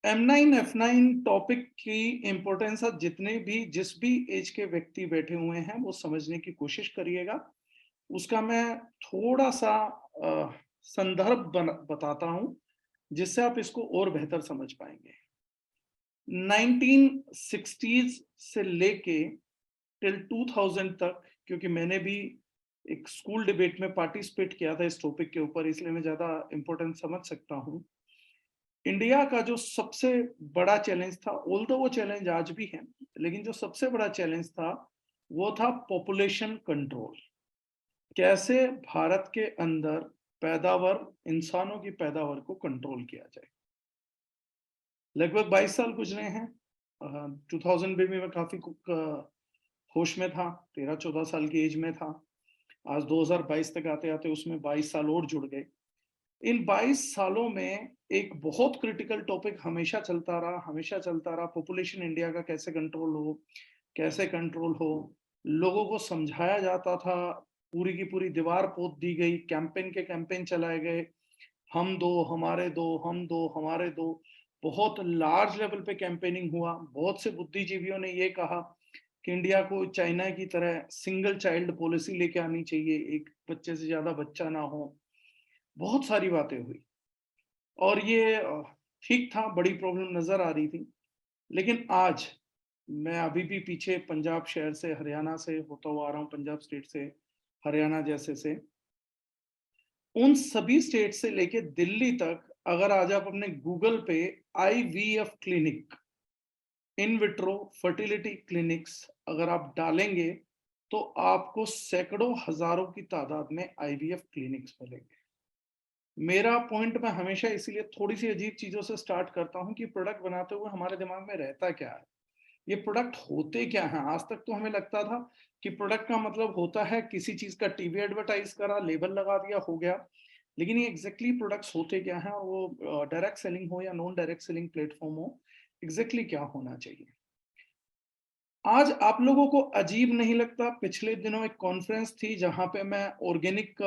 M9 F9 topic की importance जिस भी एज के व्यक्ति बैठे हुए हैं वो समझने की कोशिश करिएगा। उसका मैं थोड़ा सा संदर्भ बताता हूँ जिससे आप इसको और बेहतर समझ पाएंगे। 1960s से लेके टिल 2000 तक, क्योंकि मैंने भी एक स्कूल डिबेट में पार्टिसिपेट किया था इस टॉपिक के ऊपर, इसलिए मैं ज्यादा इम्पोर्टेंस समझ सकता हूँ। इंडिया का जो सबसे बड़ा चैलेंज था, ऑल्दो वो चैलेंज आज भी है, लेकिन जो सबसे बड़ा चैलेंज था वो था पॉपुलेशन कंट्रोल। कैसे भारत के अंदर पैदावार, इंसानों की पैदावार को कंट्रोल किया जाए। लगभग 22 साल गुजरे हैं। 2000 में मैं काफी होश में था, 13-14 साल की एज में था। आज 2022 तक आते आते उसमें 22 साल और जुड़ गए। इन 22 सालों में एक बहुत क्रिटिकल टॉपिक हमेशा चलता रहा, पॉपुलेशन इंडिया का कैसे कंट्रोल हो, कैसे कंट्रोल हो। लोगों को समझाया जाता था, पूरी की पूरी दीवार पोत दी गई, कैंपेन चलाए गए, हम दो हमारे दो, हम दो हमारे दो। बहुत लार्ज लेवल पे कैंपेनिंग हुआ। बहुत से बुद्धिजीवियों ने ये कहा कि इंडिया को चाइना की तरह सिंगल चाइल्ड पॉलिसी लेके आनी चाहिए, एक बच्चे से ज्यादा बच्चा ना हो। बहुत सारी बातें हुई और ये ठीक था, बड़ी प्रॉब्लम नजर आ रही थी। लेकिन आज मैं अभी भी पीछे पंजाब शहर से, हरियाणा से होता हुआ आ रहा हूँ, पंजाब स्टेट से, हरियाणा जैसे से, उन सभी स्टेट से लेके दिल्ली तक अगर आज आप अपने गूगल पे IVF clinic, in vitro fertility clinics अगर आप डालेंगे तो आपको सैकड़ों हजारों की तादाद में IVF क्लिनिक्स मिलेंगे। मेरा पॉइंट मैं हमेशा इसीलिए थोड़ी सी अजीब चीजों से स्टार्ट करता हूं कि प्रोडक्ट बनाते हुए हमारे दिमाग में रहता क्या है, ये प्रोडक्ट होते क्या हैं। आज तक तो हमें लगता था कि प्रोडक्ट का मतलब होता है किसी चीज का टीवी एडवर्टाइज करा, लेबल लगा दिया, हो गया। लेकिन ये एग्जैक्टली प्रोडक्ट्स होते क्या हैं, और वो डायरेक्ट सेलिंग हो या नॉन डायरेक्ट सेलिंग प्लेटफॉर्म हो, एग्जैक्टली क्या होना चाहिए। आज आप लोगों को अजीब नहीं लगता, पिछले दिनों एक कॉन्फ्रेंस थी जहां पे मैं ऑर्गेनिक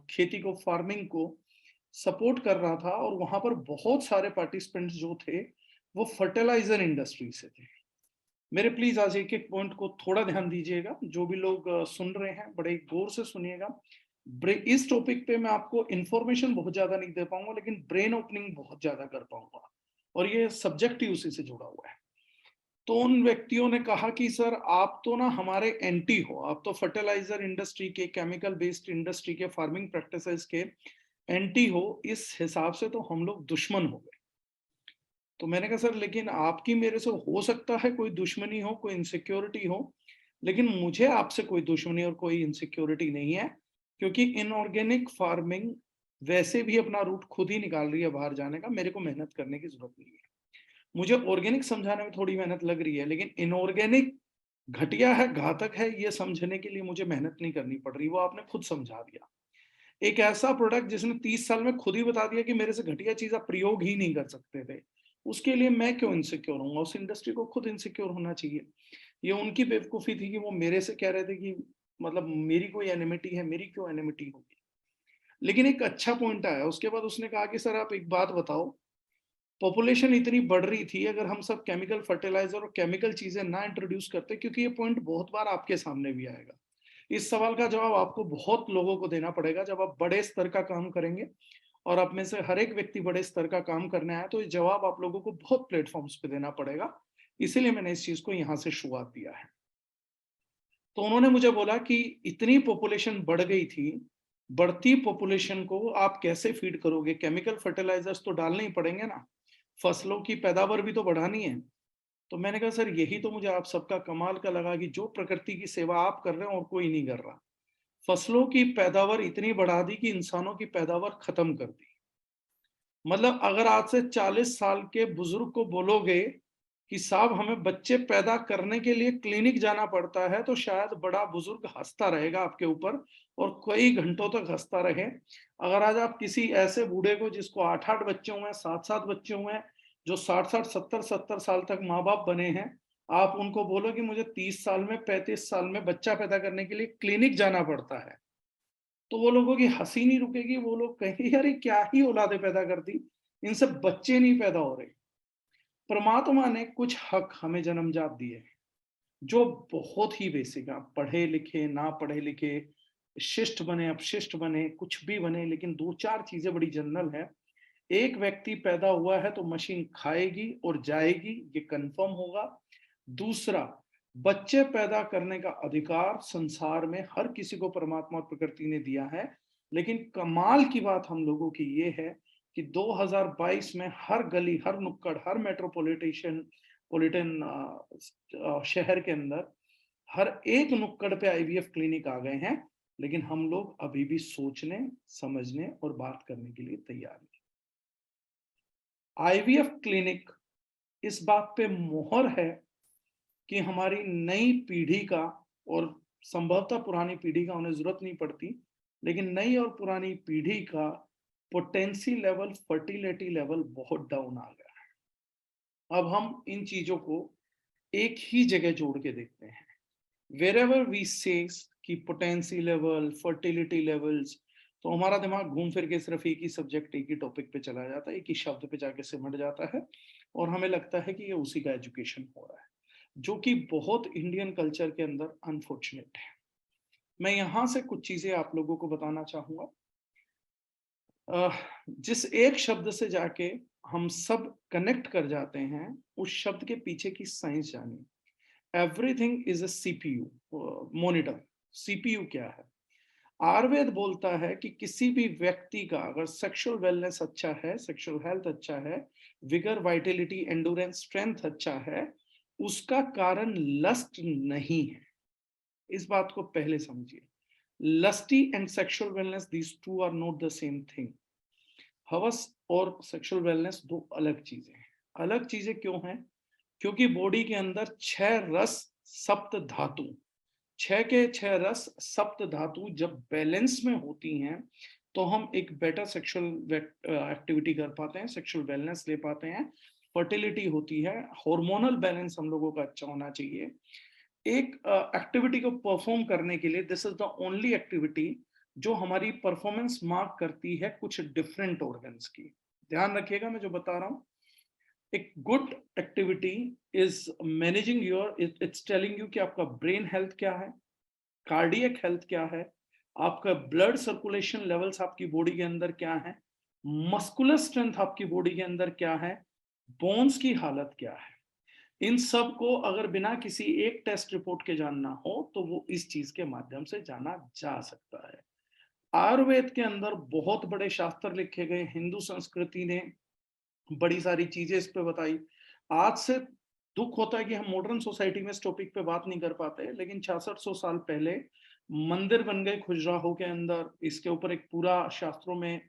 खेती को, फार्मिंग को सपोर्ट कर रहा था, और वहां पर बहुत सारे पार्टिसिपेंट्स जो थे वो फर्टिलाइजर इंडस्ट्री से थे। मेरे प्लीज आज एक एक पॉइंट को थोड़ा ध्यान दीजिएगा, जो भी लोग सुन रहे हैं बड़े गौर से सुनिएगा। इस टॉपिक पे मैं आपको इंफॉर्मेशन बहुत ज्यादा नहीं दे पाऊंगा, लेकिन ब्रेन ओपनिंग बहुत ज्यादा कर पाऊंगा, और ये सब्जेक्ट ही उसी से जुड़ा हुआ है। तो उन व्यक्तियों ने कहा कि सर आप तो ना हमारे एंटी हो, आप तो फर्टिलाइजर इंडस्ट्री के, केमिकल बेस्ड इंडस्ट्री के, फार्मिंग प्रैक्टिसेस के एंटी हो, इस हिसाब से तो हम लोग दुश्मन हो गए। तो मैंने कहा सर लेकिन आपकी मेरे से हो सकता है कोई दुश्मनी हो, कोई इनसिक्योरिटी हो, लेकिन मुझे आपसे कोई दुश्मनी और कोई इनसिक्योरिटी नहीं है, क्योंकि इनऑर्गेनिक फार्मिंग वैसे भी अपना रूट खुद ही निकाल रही है बाहर जाने का, मेरे को मेहनत करने की जरूरत नहीं है। मुझे ऑर्गेनिक समझाने में थोड़ी मेहनत लग रही है, लेकिन इनऑर्गेनिक घटिया है, घातक है, ये समझने के लिए मुझे मेहनत नहीं करनी पड़ रही, वो आपने खुद समझा दिया। एक ऐसा प्रोडक्ट जिसने 30 साल में खुद ही बता दिया कि मेरे से घटिया चीज आप प्रयोग ही नहीं कर सकते थे, उसके लिए मैं क्यों इनसिक्योर हूँ। उस इंडस्ट्री को खुद इनसिक्योर होना चाहिए। ये उनकी बेवकूफी थी कि वो मेरे से कह रहे थे कि मतलब मेरी कोई एनिमिटी है, मेरी क्यों एनिमिटी होगी। लेकिन एक अच्छा पॉइंट आया उसके बाद, उसने कहा कि सर आप एक बात बताओ, पॉपुलेशन इतनी बढ़ रही थी, अगर हम सब केमिकल फर्टिलाइजर और केमिकल चीजें ना इंट्रोड्यूस करते, क्योंकि ये पॉइंट बहुत बार आपके सामने भी आएगा, इस सवाल का जवाब आपको बहुत लोगों को देना पड़ेगा जब आप बड़े स्तर का काम करेंगे, और आप में से हर एक व्यक्ति बड़े स्तर का काम करने आया, तो ये जवाब आप लोगों को बहुत प्लेटफॉर्म्स पे देना पड़ेगा। इसीलिए मैंने इस चीज को यहां से शुरुआत दिया है। तो उन्होंने मुझे बोला कि इतनी पॉपुलेशन बढ़ गई थी, बढ़ती पॉपुलेशन को आप कैसे फीड करोगे, केमिकल फर्टिलाइजर्स तो डालने ही पड़ेंगे ना, फसलों की पैदावार भी तो बढ़ानी है। तो मैंने कहा सर यही तो मुझे आप सबका कमाल का लगा कि जो प्रकृति की सेवा आप कर रहे हो और कोई नहीं कर रहा। फसलों की पैदावार इतनी बढ़ा दी कि इंसानों की पैदावार खत्म कर दी। मतलब अगर आज से 40 साल के बुजुर्ग को बोलोगे कि साहब हमें बच्चे पैदा करने के लिए क्लिनिक जाना पड़ता है, तो शायद बड़ा बुजुर्ग हंसता रहेगा आपके ऊपर, और कई घंटों तक हंसता रहे। अगर आज आप किसी ऐसे बूढ़े को जिसको 8-8 बच्चे हुए हैं, 7-7 बच्चे हुए हैं, जो 60-60 70-70 साल तक माँ बाप बने हैं, आप उनको बोलो कि मुझे 30 साल में, 35 साल में बच्चा पैदा करने के लिए क्लिनिक जाना पड़ता है, तो वो लोगों की हंसी नहीं रुकेगी। वो लोग कहेंगे यार ये क्या ही औलादे पैदा कर दी, इनसे बच्चे नहीं पैदा हो रहे। परमात्मा ने कुछ हक हमें जन्मजात दिए हैं, जो बहुत ही बेसिक है। आप पढ़े लिखे ना पढ़े लिखे, शिष्ट बने अपशिष्ट बने, कुछ भी बने, लेकिन दो चार चीजें बड़ी जनरल है। एक व्यक्ति पैदा हुआ है तो मशीन खाएगी और जाएगी, ये कंफर्म होगा। दूसरा, बच्चे पैदा करने का अधिकार संसार में हर किसी को परमात्मा और प्रकृति ने दिया है। लेकिन कमाल की बात हम लोगों की ये है कि 2022 में हर गली, हर नुक्कड़, हर मेट्रोपॉलिटन शहर के अंदर हर एक नुक्कड़ पे आईवीएफ क्लिनिक आ गए हैं। लेकिन हम लोग अभी भी सोचने, समझने और बात करने के लिए तैयार नहीं। आईवीएफ क्लिनिक इस बात पे मोहर है कि हमारी नई पीढ़ी का, और संभवतः पुरानी पीढ़ी का उन्हें जरूरत नहीं पड़ती, लेकिन नई और पुरानी पीढ़ी का पोटेंसी लेवल, फर्टिलिटी लेवल बहुत डाउन आ गया है। अब हम इन चीजों को एक ही जगह जोड़ के देखते हैं। wherever we says कि पोटेंसी लेवल, फर्टिलिटी लेवल्स, तो हमारा दिमाग घूम फिर के सिर्फ एक ही सब्जेक्ट, एक ही टॉपिक पे चला जाता है, एक ही शब्द पे जाके सिमट जाता है, और हमें लगता है कि ये उसी का एजुकेशन हो रहा है, जो कि बहुत इंडियन कल्चर के अंदर अनफॉर्चुनेट है। मैं यहां से कुछ चीजें आप लोगों को बताना चाहूंगा। जिस एक शब्द से जाके हम सब कनेक्ट कर जाते हैं, उस शब्द के पीछे की साइंस जानिए। Everything is a CPU monitor. CPU क्या है? आयुर्वेद बोलता है कि किसी भी व्यक्ति का अगर सेक्सुअल वेलनेस अच्छा है, सेक्सुअल हेल्थ अच्छा है, विगर, वाइटलिटी, एंडोरेंस, स्ट्रेंथ अच्छा है, उसका कारण लस्ट नहीं है। इस बात को पहले समझिए। Lusty and sexual wellness, these two are not the same thing. हवस और सेक्सुअल वेलनेस दो अलग चीजें हैं। अलग चीजें क्यों हैं? क्योंकि बॉडी के अंदर 6 रस, सप्त धातु, 6 के 6 रस, सप्त धातु जब बैलेंस में होती हैं, तो हम एक बेटर सेक्सुअल एक्टिविटी कर पाते हैं, सेक्सुअल वेलनेस ले पाते हैं, फर्टिलिटी होती है, हार्मोनल बैलेंस हम लोगों का अच्छा होना चाहिए। एक एक्टिविटी को परफॉर्म करने के लिए this is the only activity जो हमारी परफॉर्मेंस मार्क करती है कुछ डिफरेंट ऑर्गन्स की। ध्यान रखिएगा मैं जो बता रहा हूं। एक good activity is managing your, it's telling you कि आपका ब्रेन हेल्थ क्या है, कार्डियक हेल्थ क्या है, आपका ब्लड सर्कुलेशन लेवल्स आपकी बॉडी के अंदर क्या है, मस्कुलर स्ट्रेंथ आपकी बॉडी के अंदर क्या है, बोन्स की हालत क्या है। इन सब को अगर बिना किसी एक टेस्ट रिपोर्ट के जानना हो तो वो इस चीज के माध्यम से जाना जा सकता है। आयुर्वेद के अंदर बहुत बड़े शास्त्र लिखे गए, हिंदू संस्कृति ने बड़ी सारी चीजें इस पे बताई। आज से दुख होता है कि हम मॉडर्न सोसाइटी में इस टॉपिक पे बात नहीं कर पाते, लेकिन 6600 साल पहले मंदिर बन गए खजुराहो के अंदर, इसके ऊपर एक पूरा शास्त्रों में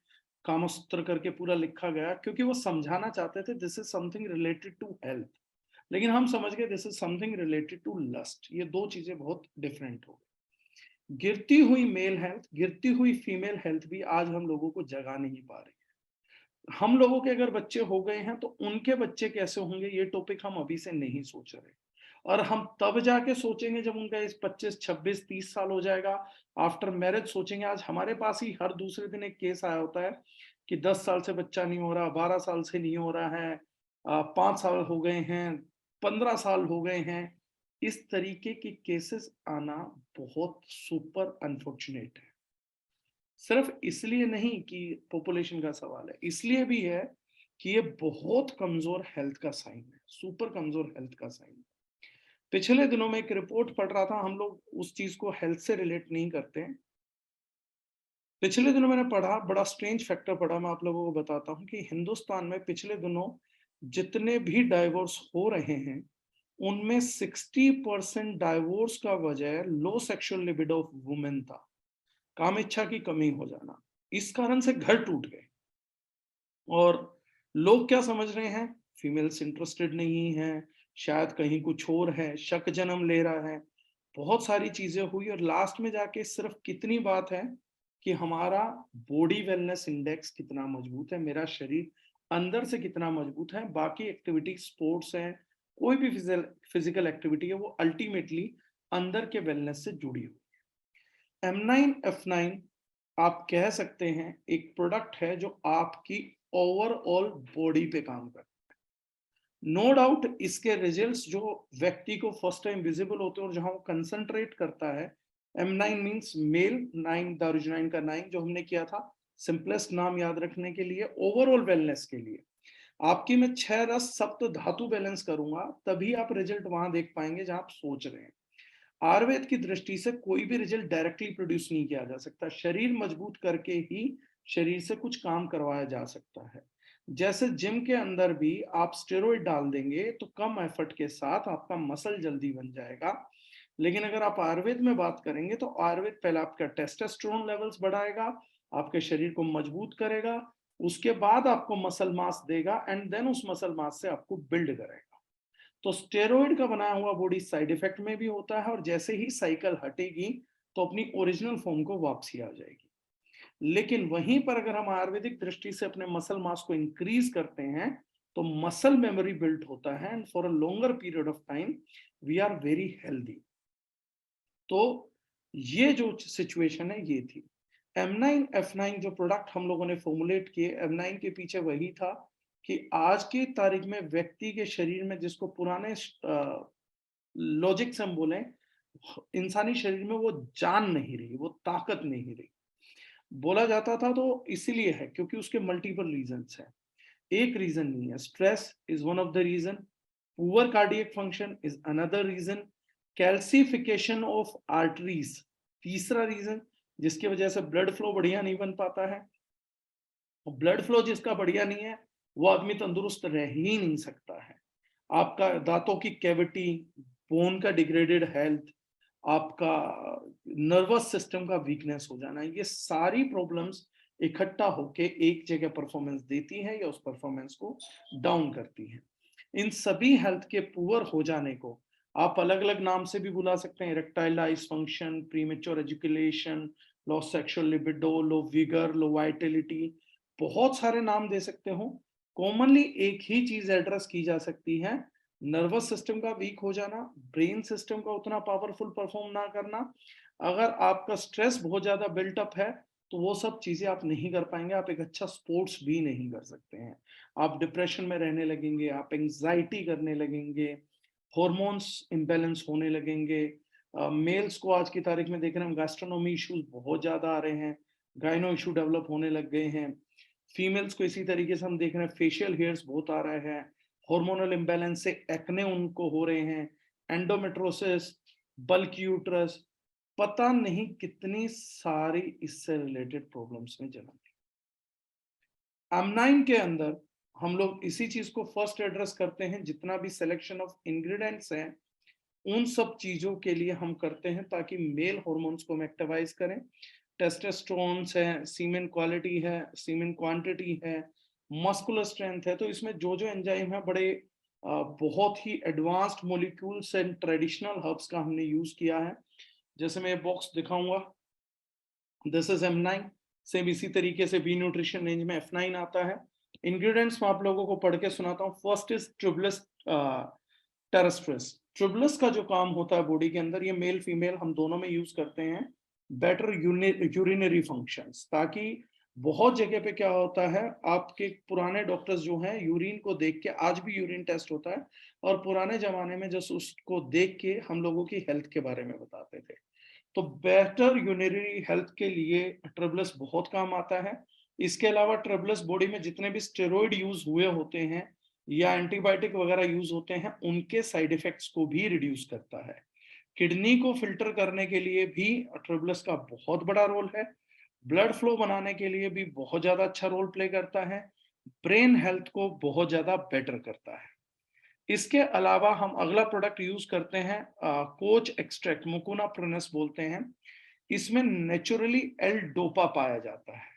कामसूत्र करके पूरा लिखा गया, क्योंकि वो समझाना चाहते थे this is something related to health. लेकिन हम समझ गए this is something related to lust. ये दो चीजें बहुत डिफरेंट हो गई। गिरती हुई मेल हेल्थ, गिरती हुई फीमेल हेल्थ भी आज हम लोगों को जगा नहीं पा रही। हम लोगों के अगर बच्चे हो गए हैं तो उनके बच्चे कैसे होंगे, ये टॉपिक हम अभी से नहीं सोच रहे, और हम तब जाके सोचेंगे जब उनका इस 25, 26, 30 साल हो जाएगा, आफ्टर मैरिज सोचेंगे। आज हमारे पास ही हर दूसरे दिन एक केस आया होता है कि 10 साल से बच्चा नहीं हो रहा, 12 साल से नहीं हो रहा है, 5 साल हो गए हैं, 15 साल हो गए हैं। इस तरीके के केसेस आना बहुत सुपर अनफॉर्चुनेट है। सिर्फ इसलिए नहीं कि पॉपुलेशन का सवाल है, इसलिए भी है कि ये बहुत कमजोर हेल्थ का साइन है, सुपर कमजोर हेल्थ का साइन है। पिछले दिनों में एक रिपोर्ट पढ़ रहा था, हम लोग उस चीज को हेल्थ से रिलेट नहीं करते हैं। पिछले दिनों मैंने पढ़ा, बड़ा स्ट्रेंज फैक्टर पढ़ा, मैं आप लोगों को बताता हूँ कि हिंदुस्तान में पिछले दिनों जितने भी डाइवोर्स हो रहे हैं, उनमें 60% डाइवोर्स का वजह लो सेक्सुअल लिबिडो ऑफ वुमेन था, काम इच्छा की कमी हो जाना। इस कारण से घर टूट गए। और लोग क्या समझ रहे हैं, फीमेल्स इंटरेस्टेड नहीं है, शायद कहीं कुछ और है, शक जन्म ले रहा है, बहुत सारी चीजें हुई, और लास्ट में जाके सिर्फ कितनी बात है कि हमारा बॉडी वेलनेस इंडेक्स कितना मजबूत है, मेरा शरीर अंदर से कितना मजबूत है। बाकी एक्टिविटी, स्पोर्ट्स है, कोई भी फिजिकल एक्टिविटी है, वो अल्टीमेटली अंदर के वेलनेस से जुड़ी हुई है। M9 F9 आप कह सकते हैं एक प्रोडक्ट है जो आपकी ओवरऑल बॉडी पे काम करता है। नो डाउट इसके रिजल्ट्स जो व्यक्ति को फर्स्ट टाइम विजिबल होते हैं और जहां वो कंसंट्रेट करता है, M9 मींस मेल, 9 दारुजनाइन का 9 जो हमने किया था, सिंपलेस्ट नाम याद रखने के लिए, ओवरऑल वेलनेस के लिए आपकी मैं 6 रस सप्त धातु बैलेंस करूंगा, तभी आप रिजल्ट वहां देख पाएंगे जहां आप सोच रहे हैं। आयुर्वेद की दृष्टि से कोई भी रिजल्ट डायरेक्टली प्रोड्यूस नहीं किया जा सकता, शरीर मजबूत करके ही शरीर से कुछ काम करवाया जा सकता है। जैसे जिम के अंदर भी आप स्टेरॉइड डाल देंगे तो कम एफर्ट के साथ आपका मसल जल्दी बन जाएगा, लेकिन अगर आप आयुर्वेद में बात करेंगे तो आयुर्वेद पहले आपका टेस्टोस्टेरोन लेवल्स बढ़ाएगा, आपके शरीर को मजबूत करेगा, उसके बाद आपको मसल मास देगा एंड देन उस मसल मास से आपको बिल्ड करेगा। तो स्टेरॉइड का बनाया हुआ बॉडी साइड इफेक्ट में भी होता है और जैसे ही साइकिल हटेगी तो अपनी ओरिजिनल फॉर्म को वापसी आ जाएगी। लेकिन वहीं पर अगर हम आयुर्वेदिक दृष्टि से अपने मसल मास को इंक्रीज करते हैं तो मसल मेमोरी बिल्ड होता है and for a longer period of time we are very healthy. तो ये जो सिचुएशन है ये थी। M9 F9 जो प्रोडक्ट हम लोगों ने फॉर्मुलेट किए, M9 के पीछे वही था कि आज की तारीख में व्यक्ति के शरीर में जिसको पुराने लॉजिक से हम बोले, इंसानी शरीर में वो जान नहीं रही, वो ताकत नहीं रही। बोला जाता था तो इसीलिए है क्योंकि उसके मल्टीपल रीजंस हैं, एक रीजन नहीं है। Stress is one of the reason, poor cardiac function is another reason, calcification of arteries तीसरा रीजन, जिसकी वजह से ब्लड फ्लो बढ़िया नहीं बन पाता है। ब्लड फ्लो जिसका बढ़िया नहीं है वो आदमी तंदुरुस्त रह ही नहीं सकता है। आपका दांतों की कैविटी, बोन का डिग्रेडेड हेल्थ, आपका नर्वस सिस्टम का वीकनेस हो जाना, ये सारी प्रॉब्लम्स इकट्ठा होके एक जगह परफॉर्मेंस देती हैं या उस परफॉर्मेंस को डाउन करती हैं। इन सभी हेल्थ के पुअर हो जाने को आप अलग अलग नाम से भी बुला सकते हैं, इरेक्टाइल डिसफंक्शन, प्रीमेच्योर एजुकेशन, लो सेक्सुअल लिबिडो, लो विगर, लो वाइटलिटी, बहुत सारे नाम दे सकते हो। कॉमनली एक ही चीज एड्रेस की जा सकती है, नर्वस सिस्टम का वीक हो जाना, ब्रेन सिस्टम का उतना पावरफुल परफॉर्म ना करना। अगर आपका स्ट्रेस बहुत ज्यादा बिल्टअप है तो वो सब चीजें आप नहीं कर पाएंगे, आप एक अच्छा स्पोर्ट्स भी नहीं कर सकते हैं, आप डिप्रेशन में रहने लगेंगे, आप एंजाइटी करने लगेंगे, हॉर्मोन्स इम्बैलेंस होने लगेंगे। मेल्स को आज की तारीख में देख रहे हैं हम, गैस्ट्रोनोमी इश्यूज बहुत ज्यादा आ रहे हैं, गाइनो इशू डेवलप होने लग गए हैं। फीमेल्स को इसी तरीके से हम देख रहे हैं, फेशियल हेयर्स बहुत आ रहे हैं, हार्मोनल इम्बैलेंस से एक्ने उनको हो रहे हैं, एंडोमेट्रोसिस, बल्क यूट्रस, पता नहीं कितनी सारी इससे रिलेटेड प्रॉब्लम्स में जन्म दी। M9 के अंदर हम लोग इसी चीज को फर्स्ट एड्रेस करते हैं, जितना भी सिलेक्शन ऑफ इंग्रेडिएंट्स हैं उन सब चीजों के लिए हम करते हैं ताकि मेल हॉर्मोन्स को हम एक्टिवाइज करें। टेस्टोस्टेरोन है, सीमेन क्वालिटी है, सीमेन क्वांटिटी है, मस्कुलर स्ट्रेंथ है, तो इसमें जो जो एंजाइम है बड़े बहुत ही advanced molecules and traditional herbs का हमने यूज किया है। जैसे मैं बॉक्स दिखाऊंगा, दिस इज M9, सेम इसी तरीके से बी न्यूट्रिशन रेंज में F9 आता है। इंग्रेडिएंट्स मैं आप लोगों को पढ़ के सुनाता हूँ। First is tribulus terrestris. Tribulus का जो काम होता है बॉडी के अंदर, ये मेल फीमेल हम दोनों में यूज करते हैं, बेटर यूरिनरी फंक्शंस, ताकि बहुत जगह पे क्या होता है, आपके पुराने डॉक्टर्स जो हैं यूरिन को देख के, आज भी यूरिन टेस्ट होता है, और पुराने जमाने में जस्ट उसको देख के हम लोगों की हेल्थ के बारे में बताते थे। तो बेटर यूरिनरी हेल्थ के लिए ट्रिबलस बहुत काम आता है। इसके अलावा ट्रिबलस बॉडी में जितने भी स्टेरॉइड यूज हुए होते हैं या एंटीबायोटिक वगैरह यूज होते हैं उनके साइड इफेक्ट्स को भी रिड्यूस करता है। किडनी को फिल्टर करने के लिए भी ट्रिबलस का बहुत बड़ा रोल है, ब्लड फ्लो बनाने के लिए भी बहुत ज्यादा अच्छा रोल प्ले करता है, ब्रेन हेल्थ को बहुत ज्यादा बेटर करता है। इसके अलावा हम अगला प्रोडक्ट यूज करते हैं कोच एक्सट्रैक्ट, मुकुना प्रोनस बोलते हैं। इसमें नेचुरली एल डोपा पाया जाता है,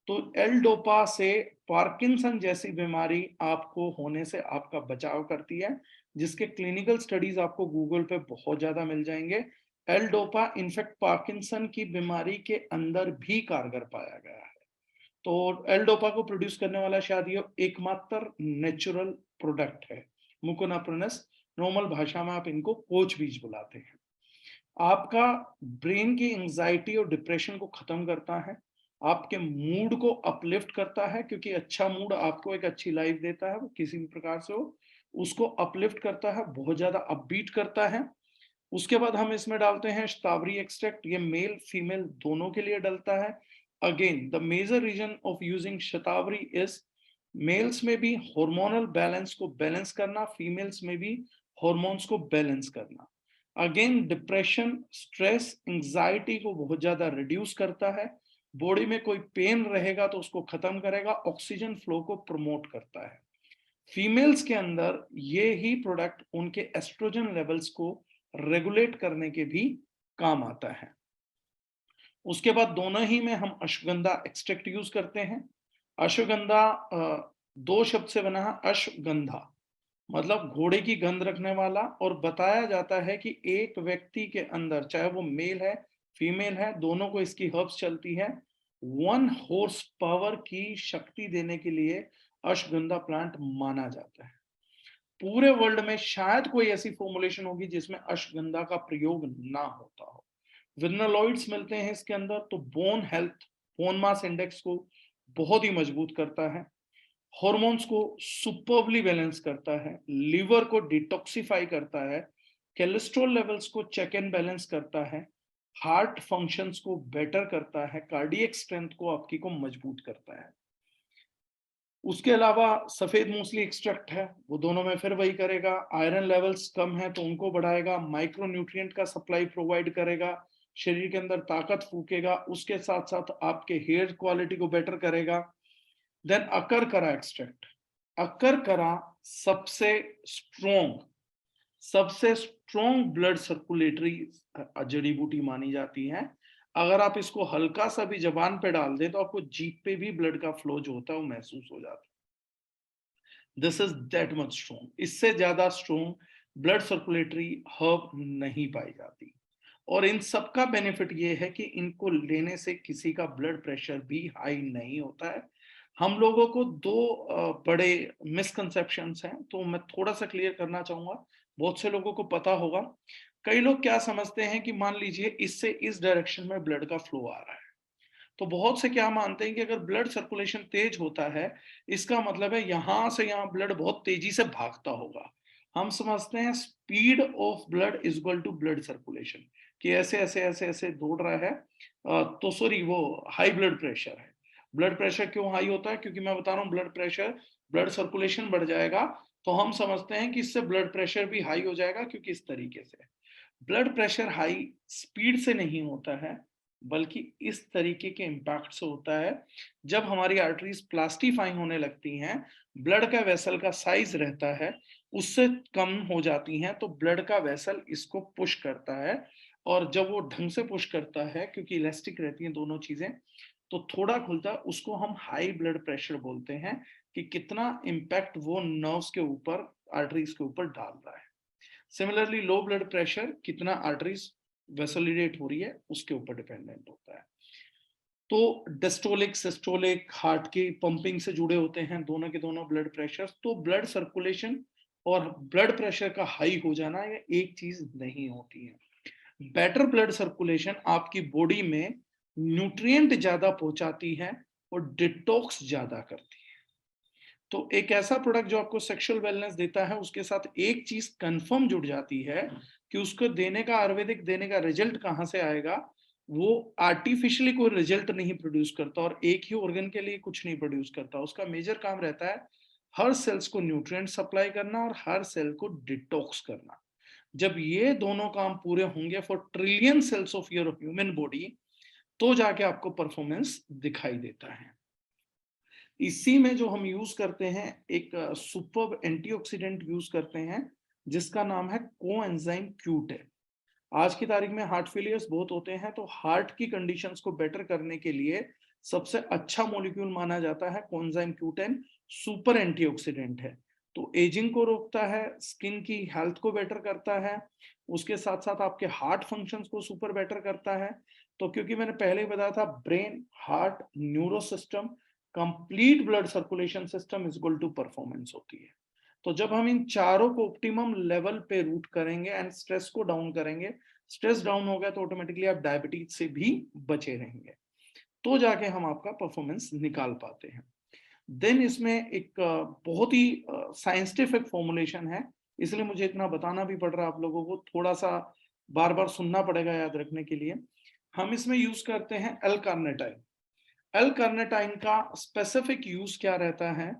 तो एल डोपा से पार्किंसन जैसी बीमारी आपको होने से आपका बचाव करती है, जिसके क्लिनिकल स्टडीज आपको गूगल पे बहुत ज्यादा मिल जाएंगे। एल डोपा इनफेक्ट पार्किंसन की बीमारी के अंदर भी कारगर पाया गया है। तो एल डोपा को प्रोड्यूस करने वाला शायद ये एकमात्र नेचुरल प्रोडक्ट है, मुकुना प्रोनस। नॉर्मल भाषा में आप इनको कोच बीज बुलाते हैं। आपका ब्रेन की एंजाइटी और डिप्रेशन को खत्म करता है, आपके मूड को अपलिफ्ट करता है, क्योंकि अच्छा मूड आपको एक अच्छी लाइफ देता है, वो किसी भी प्रकार से हो, उसको अपलिफ्ट करता है, बहुत ज्यादा अपबीट करता है। उसके बाद हम इसमें डालते हैं शतावरी एक्सट्रैक्ट, ये मेल फीमेल दोनों के लिए डलता है। Again the major reason of using shatavari is males में भी हार्मोनल बैलेंस को बैलेंस करना, फीमेल्स में भी हॉर्मोन्स को बैलेंस करना। अगेन डिप्रेशन, स्ट्रेस, एंजाइटी को बहुत ज्यादा रिड्यूस करता है। बॉडी में कोई पेन रहेगा तो उसको खत्म करेगा, ऑक्सीजन फ्लो को प्रमोट करता है। फीमेल्स के अंदर ये ही प्रोडक्ट उनके एस्ट्रोजन लेवल्स को रेगुलेट करने के भी काम आता है। उसके बाद दोनों ही में हम अश्वगंधा एक्सट्रैक्ट यूज करते हैं। अश्वगंधा दो शब्द से बना है, अश्वगंधा मतलब घोड़े की गंध रखने वाला, और बताया जाता है कि एक व्यक्ति के अंदर, चाहे वो मेल है फीमेल है, दोनों को इसकी हर्ब्स चलती है, 1 हॉर्स पावर की शक्ति देने के लिए अश्वगंधा प्लांट माना जाता है। पूरे वर्ल्ड में शायद कोई ऐसी फॉर्मुलेशन होगी जिसमें अश्वगंधा का प्रयोग ना होता हो। विनोलॉइड्स मिलते हैं इसके अंदर, तो bone health, bone mass index को बहुत ही मजबूत करता है, हॉर्मोन्स को सुपरबली बैलेंस करता है, लिवर को डिटॉक्सिफाई करता है, कोलेस्ट्रॉल लेवल्स को चेक एंड बैलेंस करता है, हार्ट फंक्शंस को बेटर करता है, कार्डियक स्ट्रेंथ को आपकी को मजबूत करता है। उसके अलावा सफेद मूसली एक्सट्रैक्ट है, वो दोनों में फिर वही करेगा, आयरन लेवल्स कम है तो उनको बढ़ाएगा, माइक्रो न्यूट्रिएंट का सप्लाई प्रोवाइड करेगा, शरीर के अंदर ताकत फूकेगा, उसके साथ साथ आपके हेयर क्वालिटी को बेटर करेगा। देन अकरकरा एक्सट्रैक्ट, अकरकरा सबसे स्ट्रॉन्ग ब्लड सर्कुलेटरी जड़ी बूटी मानी जाती है। अगर आप इसको हल्का सा भी जबान पे डाल दें तो आपको जीभ पे भी ब्लड का फ्लो जो होता है वो महसूस हो जाता है। This is that much strong, इससे ज्यादा स्ट्रॉन्ग ब्लड सर्कुलेटरी हर्ब नहीं पाई जाती। और इन सबका बेनिफिट ये है कि इनको लेने से किसी का ब्लड प्रेशर भी हाई नहीं होता है। हम लोगों को दो बड़े मिसकंसेप्शंस हैं, तो मैं थोड़ा सा क्लियर करना चाहूंगा, बहुत से लोगों को पता होगा। कई लोग क्या समझते हैं कि मान लीजिए इससे इस डायरेक्शन में ब्लड का फ्लो आ रहा है, तो बहुत से क्या मानते हैं कि अगर ब्लड सर्कुलेशन तेज होता है, इसका मतलब है यहां से यहां ब्लड बहुत तेजी से भागता होगा। हम समझते हैं speed of blood is equal to blood circulation, कि ऐसे ऐसे ऐसे ऐसे दौड़ रहा है, तो सॉरी वो हाई ब्लड प्रेशर है। ब्लड प्रेशर क्यों हाई होता है? क्योंकि मैं बता रहा हूँ ब्लड प्रेशर, ब्लड सर्कुलेशन बढ़ जाएगा, तो हम समझते हैं कि इससे ब्लड प्रेशर भी हाई हो जाएगा, क्योंकि इस तरीके से ब्लड प्रेशर हाई स्पीड से नहीं होता है, बल्कि इस तरीके के इम्पैक्ट से होता है। जब हमारी आर्टरीज प्लास्टिफाई होने लगती हैं, ब्लड का वेसल का साइज रहता है उससे कम हो जाती हैं, तो ब्लड का वेसल इसको पुश करता है, और जब वो ढंग से पुश करता है, क्योंकि इलास्टिक रहती हैं दोनों चीजें, तो थोड़ा खुलता है, उसको हम हाई ब्लड प्रेशर बोलते हैं, कि कितना इम्पैक्ट वो नर्व्स के ऊपर, आर्टरीज के ऊपर डाल रहा है। सिमिलरली लो ब्लड प्रेशर कितना आर्टरीज वेसोलिडेट हो रही है उसके ऊपर डिपेंडेंट होता है। तो डिस्टोलिक सिस्टोलिक हार्ट की पंपिंग से जुड़े होते हैं दोनों के दोनों ब्लड प्रेशर। तो ब्लड सर्कुलेशन और ब्लड प्रेशर का हाई हो जाना ये एक चीज नहीं होती है। बेटर ब्लड सर्कुलेशन आपकी बॉडी में न्यूट्रिएंट ज्यादा पहुंचाती है और डिटॉक्स ज्यादा करती है। तो एक ऐसा प्रोडक्ट जो आपको सेक्सुअल वेलनेस देता है, उसके साथ एक चीज कंफर्म जुड़ जाती है कि उसको देने का, आयुर्वेदिक देने का रिजल्ट कहां से आएगा। वो आर्टिफिशियली कोई रिजल्ट नहीं प्रोड्यूस करता और एक ही ऑर्गन के लिए कुछ नहीं प्रोड्यूस करता। उसका मेजर काम रहता है हर सेल्स को न्यूट्रिएंट सप्लाई करना और हर सेल को डिटॉक्स करना। जब ये दोनों काम पूरे होंगे for trillion cells of your human body, तो जाके आपको परफॉर्मेंस दिखाई देता है। इसी में जो हम यूज करते हैं, एक सुपर एंटीऑक्सीडेंट यूज करते हैं जिसका नाम है कोएंजाइम Q10। आज की तारीख में हार्ट फेलियर्स बहुत होते हैं, तो हार्ट की कंडीशंस को बेटर करने के लिए सबसे अच्छा मॉलिक्यूल माना जाता है कोएंजाइम Q10। सुपर एंटीऑक्सीडेंट है, तो एजिंग को रोकता है, स्किन की हेल्थ को बेटर करता है, उसके साथ साथ आपके हार्ट फंक्शंस को सुपर बेटर करता है। तो क्योंकि मैंने पहले ही बताया था, brain, heart, neuro system, complete blood circulation system is equal to performance होती है। तो जब हम इन चारों को ऑप्टिमम लेवल पे रूट करेंगे एंड स्ट्रेस को डाउन करेंगे, स्ट्रेस डाउन हो गया तो ऑटोमेटिकली आप डायबिटीज से भी बचे रहेंगे। तो जाके हम आपका परफॉर्मेंस निकाल पाते हैं। देन इसमें एक बहुत ही साइंटिफिक फॉर्मुलेशन है, इसलिए मुझे इतना बताना भी पड़ रहा है आप लोगों को, थोड़ा सा बार बार सुनना पड़ेगा याद रखने के लिए। हम इसमें यूज करते हैं एल कार्निटाइन। एल कार्निटाइन का स्पेसिफिक यूज क्या रहता है,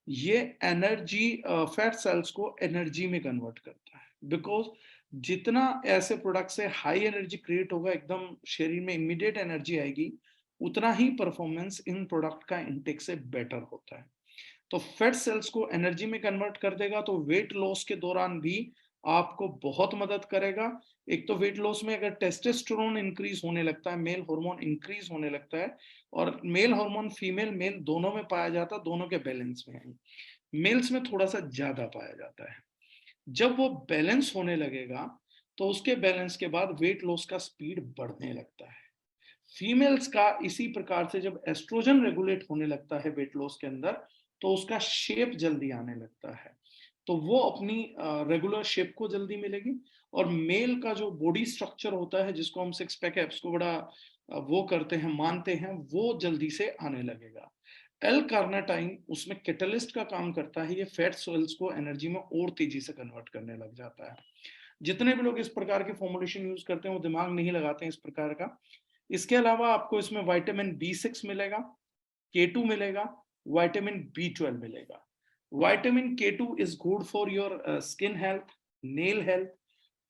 ये एनर्जी, फैट सेल्स को एनर्जी में कन्वर्ट करता है। बिकॉज जितना ऐसे प्रोडक्ट से हाई एनर्जी क्रिएट होगा, एकदम शरीर में इमीडिएट एनर्जी आएगी, उतना ही परफॉर्मेंस इन प्रोडक्ट का इंटेक से बेटर होता है। तो फैट सेल्स को एनर्जी में कन्वर्ट कर देगा, तो वेट लॉस के दौरान भी आपको बहुत मदद करेगा। एक तो वेट लॉस में अगर टेस्टोस्टेरोन इंक्रीज होने लगता है, मेल हार्मोन इंक्रीज होने लगता है, और मेल हार्मोन फीमेल मेल दोनों में पाया जाता है, दोनों के बैलेंस में है, मेल्स में थोड़ा सा ज्यादा पाया जाता है। जब वो बैलेंस होने लगेगा, तो उसके बैलेंस के बाद वेट लॉस का स्पीड बढ़ने लगता है। फीमेल्स का इसी प्रकार से जब एस्ट्रोजन रेगुलेट होने लगता है वेट लॉस के अंदर, तो उसका शेप जल्दी आने लगता है, तो वो अपनी रेगुलर शेप को जल्दी मिलेगी। और मेल का जो बॉडी स्ट्रक्चर होता है, जिसको हम सिक्स पैक एब्स को बड़ा वो करते हैं, मानते हैं, वो जल्दी से आने लगेगा। एल कार्नाटाइन उसमें कैटलिस्ट का काम करता है, ये फैट सेल्स को एनर्जी में और तेजी से कन्वर्ट करने लग जाता है। जितने भी लोग इस प्रकार के फॉर्मुलेशन यूज करते हैं वो दिमाग नहीं लगाते हैं इस प्रकार का। इसके अलावा आपको इसमें विटामिन B6 मिलेगा, K2 मिलेगा, विटामिन B12 मिलेगा। Vitamin K2 is good for your skin health, nail health,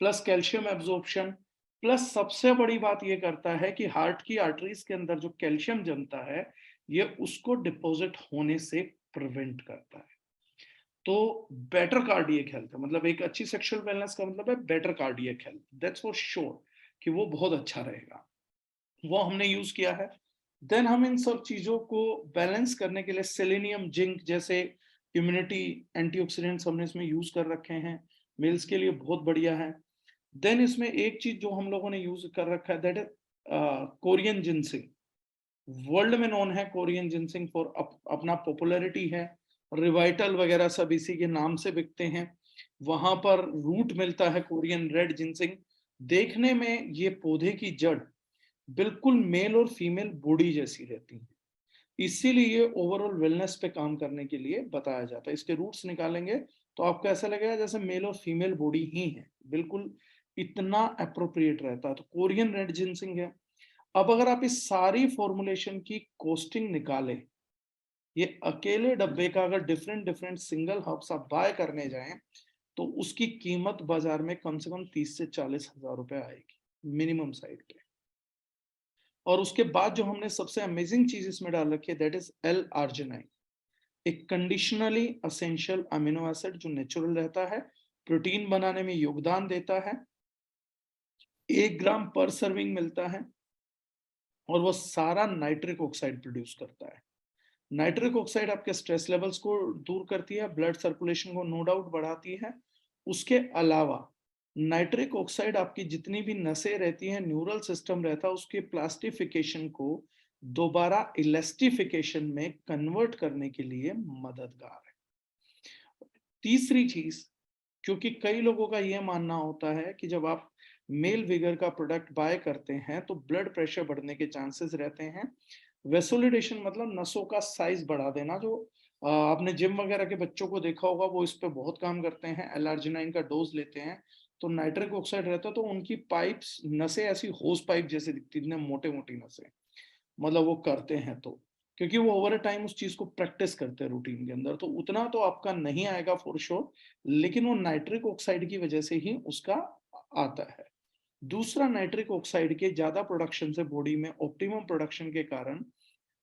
plus calcium absorption, plus सबसे बड़ी बात ये करता है कि हार्ट की आर्टरीज के अंदर जो कैल्शियम जमता है, ये उसको डिपॉजिट होने से प्रिवेंट करता है। तो बेटर कार्डियक हेल्थ है, मतलब एक अच्छी सेक्सुअल वेलनेस का मतलब है better cardiac health, that's for sure कि वो बहुत अच्छा रहेगा। वो हमने यूज किया है। देन हम इन सब चीजों को बैलेंस करने के लिए सेलेनियम, जिंक जैसे इम्यूनिटी एंटीऑक्सीडेंट्स हमने इसमें यूज कर रखे हैं, मेल्स के लिए बहुत बढ़िया है। देन इसमें एक चीज जो हम लोगों ने यूज कर रखा है, that is Korean ginseng. World में नोन है कोरियन जिनसिंग फॉर अपना पॉपुलैरिटी है, रिवाइटल वगैरह सब इसी के नाम से बिकते हैं। वहां पर रूट मिलता है कोरियन रेड जिनसिंग। देखने में ये पौधे की जड़ बिल्कुल मेल और फीमेल बॉडी जैसी रहती है, इसीलिए ये ओवरऑल वेलनेस पे काम करने के लिए बताया जाता है। इसके रूट्स निकालेंगे तो आपको ऐसा लगेगा जैसे मेल और फीमेल बॉडी ही है, बिल्कुल इतना अप्रोप्रिएट रहता है। तो कोरियन रेड जिनसिंग है। अब अगर आप इस सारी फॉर्मुलेशन की कॉस्टिंग निकालें, ये अकेले डब्बे का अगर डिफरेंट डिफरेंट सिंगल हर्ब्स आप बाय करने जाएं, तो उसकी कीमत बाजार में कम से कम 30 से 40 हजार रुपए आएगी मिनिमम साइड पे। और उसके बाद जो हमने सबसे अमेजिंग चीज इसमें डाल रखी है, दैट इज एल आर्जिनाइन, एक कंडीशनली असेंशियल अमीनो एसिड जो नेचुरल रहता है, प्रोटीन बनाने में योगदान देता है, 1 ग्राम पर सर्विंग मिलता है, और वो सारा नाइट्रिक ऑक्साइड प्रोड्यूस करता है। नाइट्रिक ऑक्साइड आपके स्ट्रेस लेवल्स को दूर करती है, ब्लड सर्कुलेशन को नो डाउट बढ़ाती है। उसके अलावा नाइट्रिक ऑक्साइड आपकी जितनी भी नसें रहती हैं, न्यूरल सिस्टम रहता है, उसके प्लास्टिफिकेशन को दोबारा इलास्टिफिकेशन में कन्वर्ट करने के लिए मददगार है। तीसरी चीज, क्योंकि कई लोगों का यह मानना होता है कि जब आप मेल विगर का प्रोडक्ट बाय करते हैं तो ब्लड प्रेशर बढ़ने के चांसेस रहते हैं। वेसोलिडेशन मतलब नसों का साइज बढ़ा देना, जो आपने जिम वगैरह के बच्चों को देखा होगा, वो इस पे बहुत काम करते हैं, एल-आर्जिनाइन का डोज लेते हैं, तो नाइट्रिक ऑक्साइड रहता है, तो उनकी पाइप्स, नसें ऐसी होस पाइप जैसे दिखती, इतने मोटे मोटी नसें, मतलब वो करते हैं तो, क्योंकि वो ओवर टाइम उस चीज को प्रैक्टिस करते हैं रूटीन के अंदर, तो उतना तो आपका नहीं आएगा फॉर श्योर, लेकिन वो नाइट्रिक ऑक्साइड की वजह से ही उसका आता है। दूसरा, नाइट्रिक ऑक्साइड के ज्यादा प्रोडक्शन से बॉडी में ऑप्टिमम प्रोडक्शन के कारण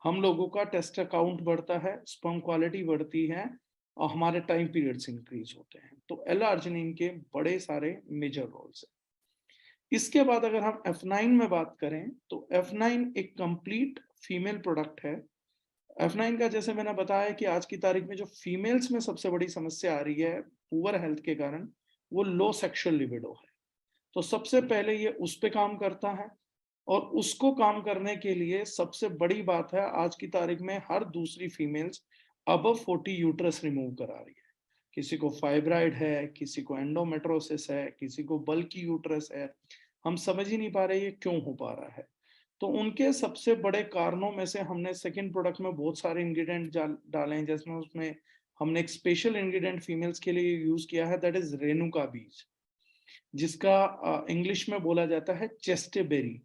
हम लोगों का टेस्ट काउंट बढ़ता है, स्पर्म क्वालिटी बढ़ती है, और हमारे टाइम पीरियड्स इंक्रीज होते हैं। तो एल आर्जिनिन के बड़े सारे मेजर रोल्स हैं। इसके बाद अगर हम F9 में बात करें, तो F9 एक कंप्लीट फीमेल प्रोडक्ट है। F9 का जैसे मैंने बताया कि आज की तारीख में जो फीमेल्स में सबसे बड़ी समस्या आ रही है पुअर हेल्थ के कारण, वो लो सेक्सुअल लिबिडो है। तो सबसे पहले ये उस पे काम करता है, और उसको काम करने के लिए सबसे बड़ी बात है, आज की तारीख में हर दूसरी फीमेल्स अबव 40 यूट्रस रिमूव करा रही है। किसी को फाइब्राइड है, किसी को एंडोमेट्रोसिस है, किसी को बल्की यूट्रस है। हम समझ ही नहीं पा रहे ये क्यों हो पा रहा है। तो उनके सबसे बड़े कारणों में से हमने सेकंड प्रोडक्ट में बहुत सारे इंग्रेडिएंट डाले हैं, जिसमें उसमें हमने एक स्पेशल इंग्रेडिएंट फीमेल्स के लिए यूज किया है, दैट इज रेनुका बीज, जिसका इंग्लिश में बोला जाता है चेस्टेबेरी।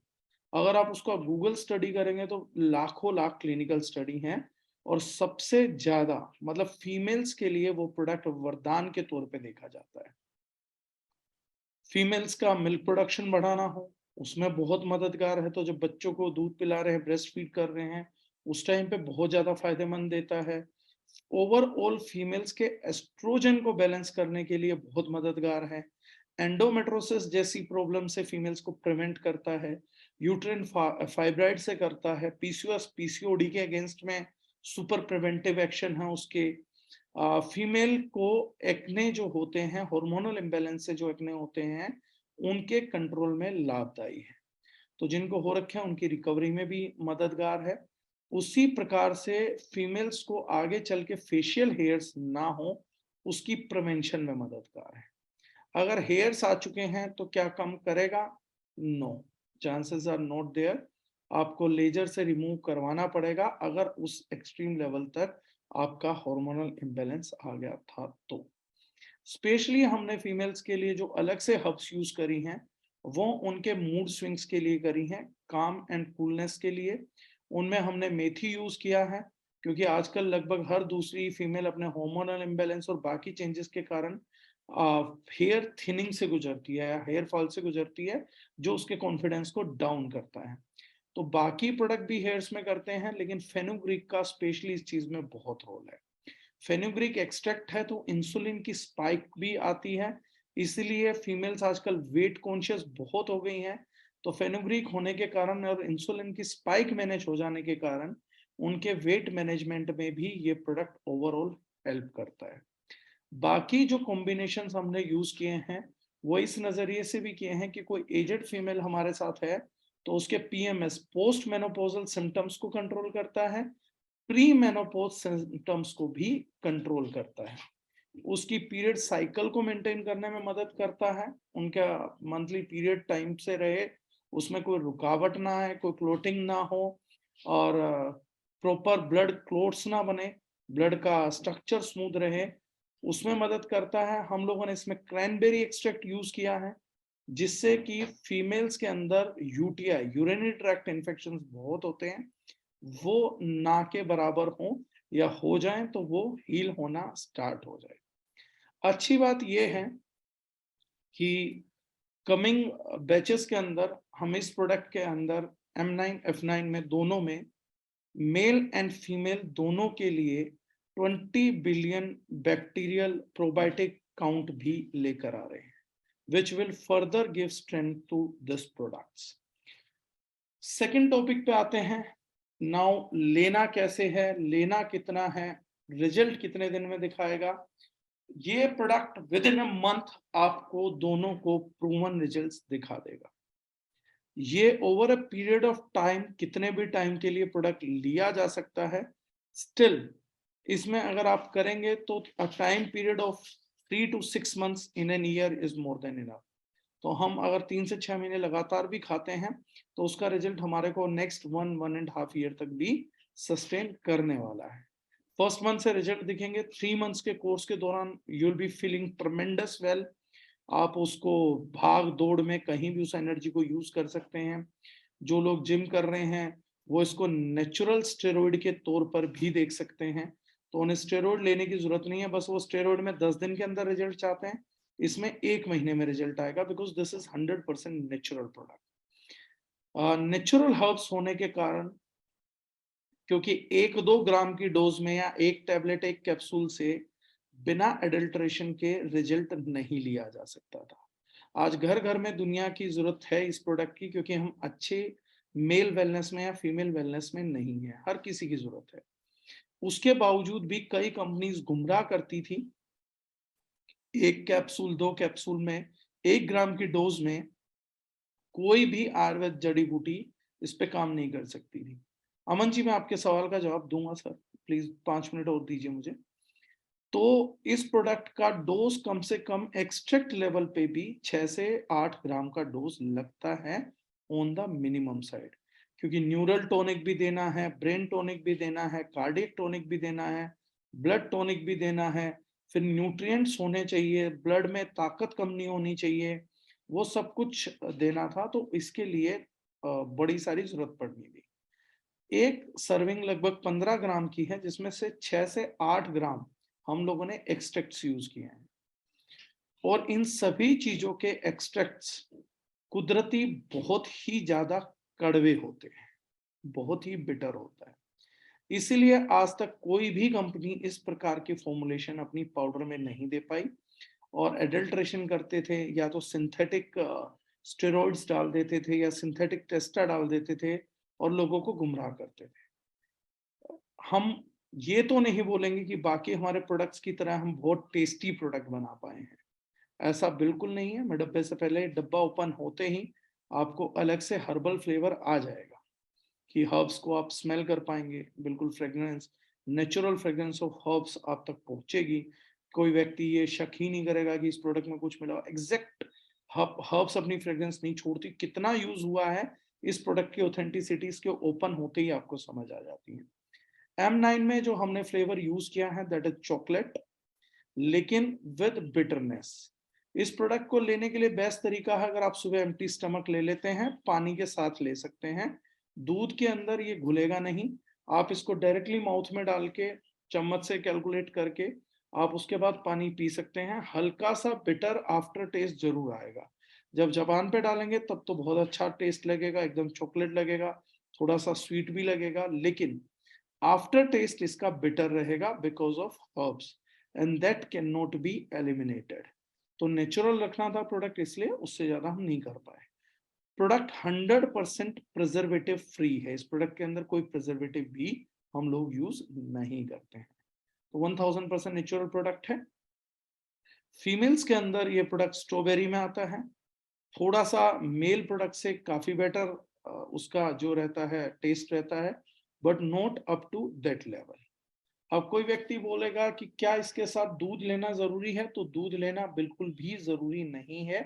अगर आप उसका गूगल स्टडी करेंगे तो लाखों लाख क्लिनिकल स्टडी हैं, और सबसे ज्यादा मतलब फीमेल्स के लिए वो प्रोडक्ट वरदान के तौर पे देखा जाता है। फीमेल्स का मिल्क प्रोडक्शन बढ़ाना हो, उसमें बहुत मददगार है। तो जब बच्चों को दूध पिला रहे हैं, ब्रेस्ट फीड कर रहे हैं, उस टाइम पे बहुत ज्यादा फायदेमंद देता है। ओवरऑल फीमेल्स के एस्ट्रोजन को बैलेंस करने के लिए बहुत मददगार है। एंडोमेट्रोसिस जैसी प्रॉब्लम से फीमेल्स को प्रिवेंट करता है, यूट्रिन फाइब्राइड से करता है, पीसीओएस पीसीओडी के अगेंस्ट में सुपर प्रिवेंटिव एक्शन है उसके। फीमेल को एक्ने जो होते हैं, हार्मोनल इम्बैलेंस से जो एक्ने होते हैं, उनके कंट्रोल में लाभदायी है। तो जिनको हो रखे हैं उनकी रिकवरी में भी मददगार है। उसी प्रकार से फीमेल्स को आगे चल के फेशियल हेयर्स ना हो, उसकी प्रिवेंशन में मददगार है। अगर हेयर्स आ चुके हैं तो क्या कम करेगा? No, chances are not there. आपको लेजर से रिमूव करवाना पड़ेगा अगर उस एक्सट्रीम लेवल तक आपका हार्मोनल इम्बैलेंस आ गया था तो। स्पेशली हमने फीमेल्स के लिए जो अलग से हर्ब्स यूज करी हैं, वो उनके मूड स्विंग्स के लिए करी हैं, काम एंड कूलनेस के लिए। उनमें हमने मेथी यूज किया है, क्योंकि आजकल लगभग हर दूसरी फीमेल अपने हार्मोनल इम्बैलेंस और बाकी चेंजेस के कारण हेयर थिनिंग से गुजरती है या हेयर फॉल से गुजरती है, जो उसके कॉन्फिडेंस को डाउन करता है। तो बाकी प्रोडक्ट भी हेयर्स में करते हैं, लेकिन फेनुग्रीक का स्पेशली इस चीज में बहुत रोल है। फेनुग्रीक एक्सट्रैक्ट है तो इंसुलिन की स्पाइक भी आती है, इसलिए फीमेल्स आजकल वेट कॉन्शियस बहुत हो गई हैं। तो फेनुग्रीक होने के कारण और इंसुलिन की स्पाइक मैनेज हो जाने के कारण उनके वेट मैनेजमेंट में भी ये प्रोडक्ट ओवरऑल हेल्प करता है। बाकी जो कॉम्बिनेशन हमने यूज किए हैं, वो इस नजरिए से भी किए हैं कि कोई एजेड फीमेल हमारे साथ है तो उसके पीएमएस पोस्ट मेनोपॉजल सिम्टम्स को कंट्रोल करता है, प्री मेनोपॉज सिम्टम्स को भी कंट्रोल करता है, उसकी पीरियड साइकिल को मेंटेन करने में मदद करता है, उनका मंथली पीरियड टाइम से रहे, उसमें कोई रुकावट ना आए, कोई क्लोटिंग ना हो, और प्रॉपर ब्लड क्लोट्स ना बने, ब्लड का स्ट्रक्चर स्मूथ रहे, उसमें मदद करता है। हम लोगों ने इसमें क्रैनबेरी एक्सट्रैक्ट यूज किया है, जिससे कि फीमेल्स के अंदर यूटीआई यूरिनरी ट्रैक्ट इन्फेक्शन बहुत होते हैं, वो ना के बराबर हो या हो जाए तो वो हील होना स्टार्ट हो जाए। अच्छी बात यह है कि कमिंग बैचेस के अंदर हम इस प्रोडक्ट के अंदर M9 F9 में दोनों में मेल एंड फीमेल दोनों के लिए 20 बिलियन बैक्टीरियल प्रोबायोटिक काउंट भी लेकर आ रहे हैं, which will further give strength to this products. Second topic पे आते हैं। नाउ लेना कैसे है, लेना कितना है, रिजल्ट कितने दिन में दिखाएगा। ये product with in a month आपको दोनों को प्रूवन रिजल्ट्स दिखा देगा। ये over a period of time, कितने भी टाइम के लिए प्रोडक्ट लिया जा सकता है, स्टिल इसमें अगर आप करेंगे तो a time period of 3 to 6 months in an year is more than enough. तो हम अगर 3 से 6 महीने लगातार भी खाते हैं तो उसका रिजल्ट हमारे को नेक्स्ट 1.5 ईयर तक भी सस्टेन करने वाला है। फर्स्ट मंथ से रिजल्ट दिखेंगे, 3 मंथ्स के कोर्स के दौरान you will be feeling tremendous well. आप उसको भाग दौड़ में कहीं भी उस एनर्जी को यूज कर सकते हैं। जो लोग जिम कर रहे हैं वो इसको नेचुरल स्टेरॉइड के तौर पर भी देख सकते हैं। तो उन्हें स्टेरॉइड लेने की जरूरत नहीं है, बस वो स्टेरॉइड में 10 दिन के अंदर रिजल्ट चाहते हैं, इसमें 1 महीने में रिजल्ट आएगा, because this is 100% natural product. Natural herbs होने के कारण, क्योंकि 1-2 ग्राम की डोज में या एक टैबलेट एक कैप्सूल से बिना एडल्ट्रेशन के रिजल्ट नहीं लिया जा सकता था। आज घर घर में दुनिया की जरूरत है इस प्रोडक्ट की, क्योंकि हम अच्छे मेल वेलनेस में या फीमेल वेलनेस में नहीं है, हर किसी की जरूरत है। उसके बावजूद भी कई कंपनीज गुमराह करती थी, 1 कैप्सूल 2 कैप्सूल में 1 ग्राम की डोज में कोई भी आयुर्वेद जड़ी बूटी इस पे काम नहीं कर सकती थी। अमन जी, मैं आपके सवाल का जवाब दूंगा सर, प्लीज 5 मिनट और दीजिए मुझे। तो इस प्रोडक्ट का डोज कम से कम एक्सट्रैक्ट लेवल पे भी 6 से 8 ग्राम का डोज लगता है ऑन द मिनिमम साइड, क्योंकि न्यूरल टॉनिक भी देना है, ब्रेन टॉनिक भी देना है, कार्डियक टॉनिक भी देना है, ब्लड टॉनिक भी देना है, फिर न्यूट्रिएंट्स होने चाहिए, ब्लड में ताकत कम नहीं होनी चाहिए, वो सब कुछ देना था। तो इसके लिए बड़ी सारी जरूरत पड़नी थी। एक सर्विंग लगभग 15 ग्राम की है, जिसमें से 6 से 8 ग्राम हम लोगों ने एक्सट्रैक्ट्स यूज किए हैं। और इन सभी चीजों के एक्सट्रैक्ट्स कुदरती बहुत ही ज्यादा कड़वे होते हैं, बहुत ही बिटर होता है। इसीलिए आज तक कोई भी कंपनी इस प्रकार की फॉर्मुलेशन अपनी पाउडर में नहीं दे पाई, और एडल्ट्रेशन करते थे, या तो सिंथेटिक स्टेरॉइड्स डाल देते थे या सिंथेटिक टेस्टा डाल देते थे और लोगों को गुमराह करते थे। हम ये तो नहीं बोलेंगे कि बाकी हमारे प्रोडक्ट्स की तरह हम बहुत टेस्टी प्रोडक्ट बना पाए हैं, ऐसा बिल्कुल नहीं है। मैं डब्बे से पहले, डब्बा ओपन होते ही आपको अलग से हर्बल फ्लेवर आ जाएगा कि हर्ब्स को आप स्मेल कर पाएंगे, बिल्कुल fragrance, natural fragrance of herbs आप तक पहुंचेगी। कोई व्यक्ति ये शक ही नहीं करेगा कि इस प्रोडक्ट में कुछ मिला। एग्जैक्ट हर्ब्स अपनी फ्रेग्रेंस नहीं छोड़ती, कितना यूज हुआ है इस प्रोडक्ट की ऑथेंटिसिटी इसके ओपन होते ही आपको समझ आ जाती है। M9 में जो हमने फ्लेवर यूज किया है दैट इज चॉकलेट, लेकिन विद बिटरनेस। इस प्रोडक्ट को लेने के लिए बेस्ट तरीका है, अगर आप सुबह एम्प्टी स्टमक ले लेते हैं, पानी के साथ ले सकते हैं। दूध के अंदर ये घुलेगा नहीं, आप इसको डायरेक्टली माउथ में डाल के चम्मच से कैलकुलेट करके आप उसके बाद पानी पी सकते हैं। हल्का सा बिटर आफ्टर टेस्ट जरूर आएगा, जब जबान पे डालेंगे तब तो बहुत अच्छा टेस्ट लगेगा, एकदम चॉकलेट लगेगा, थोड़ा सा स्वीट भी लगेगा, लेकिन आफ्टर टेस्ट इसका बिटर रहेगा because of herbs, and that can not be eliminated. तो नेचुरल रखना था प्रोडक्ट, इसलिए उससे ज्यादा हम नहीं कर पाए। प्रोडक्ट 100% प्रिजर्वेटिव फ्री है, इस प्रोडक्ट के अंदर कोई प्रिजर्वेटिव भी हम लोग यूज नहीं करते हैं। तो 1000% नेचुरल प्रोडक्ट है। फीमेल्स के अंदर ये प्रोडक्ट स्ट्रॉबेरी में आता है, थोड़ा सा मेल प्रोडक्ट से काफी बेटर उसका जो रहता है टेस्ट रहता है, but not up to that level. अब कोई व्यक्ति बोलेगा कि क्या इसके साथ दूध लेना जरूरी है, तो दूध लेना बिल्कुल भी जरूरी नहीं है।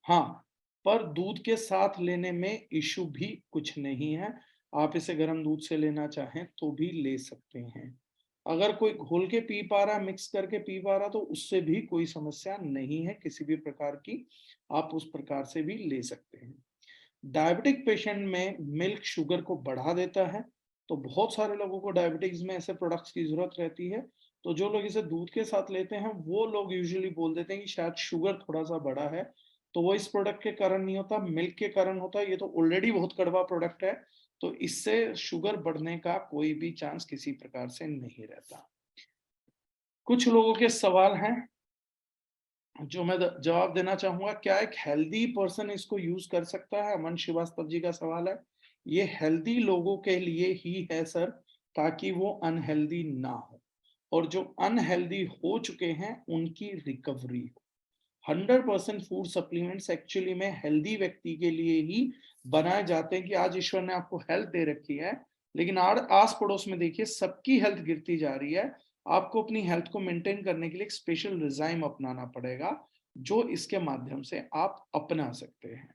हाँ, पर दूध के साथ लेने में इशू भी कुछ नहीं है, आप इसे गर्म दूध से लेना चाहें तो भी ले सकते हैं। अगर कोई घोल के पी पा रहा, मिक्स करके पी पा रहा, तो उससे भी कोई समस्या नहीं है किसी भी प्रकार की, आप उस प्रकार से भी ले सकते हैं। डायबिटिक पेशेंट में मिल्क शुगर को बढ़ा देता है, तो बहुत सारे लोगों को डायबिटीज में ऐसे प्रोडक्ट्स की जरूरत रहती है। तो जो लोग इसे दूध के साथ लेते हैं वो लोग यूजुअली बोल देते हैं कि शायद शुगर थोड़ा सा बढ़ा है, तो वो इस प्रोडक्ट के कारण नहीं होता, मिल्क के कारण होता है। ये तो ऑलरेडी बहुत कड़वा प्रोडक्ट है, तो इससे शुगर बढ़ने का कोई भी चांस किसी प्रकार से नहीं रहता। कुछ लोगों के सवाल हैं जो मैं जवाब देना चाहूंगा। क्या एक हेल्दी पर्सन इसको यूज कर सकता है? अमन श्रीवास्तव जी का सवाल है। ये हेल्दी लोगों के लिए ही है सर, ताकि वो अनहेल्दी ना हो, और जो अनहेल्दी हो चुके हैं उनकी रिकवरी हो। 100% फूड सप्लीमेंट्स एक्चुअली में हेल्दी व्यक्ति के लिए ही बनाए जाते हैं कि आज ईश्वर ने आपको हेल्थ दे रखी है, लेकिन आस पड़ोस में देखिए सबकी हेल्थ गिरती जा रही है। आपको अपनी हेल्थ को मेंटेन करने के लिए एक स्पेशल रिजाइम अपनाना पड़ेगा, जो इसके माध्यम से आप अपना सकते हैं।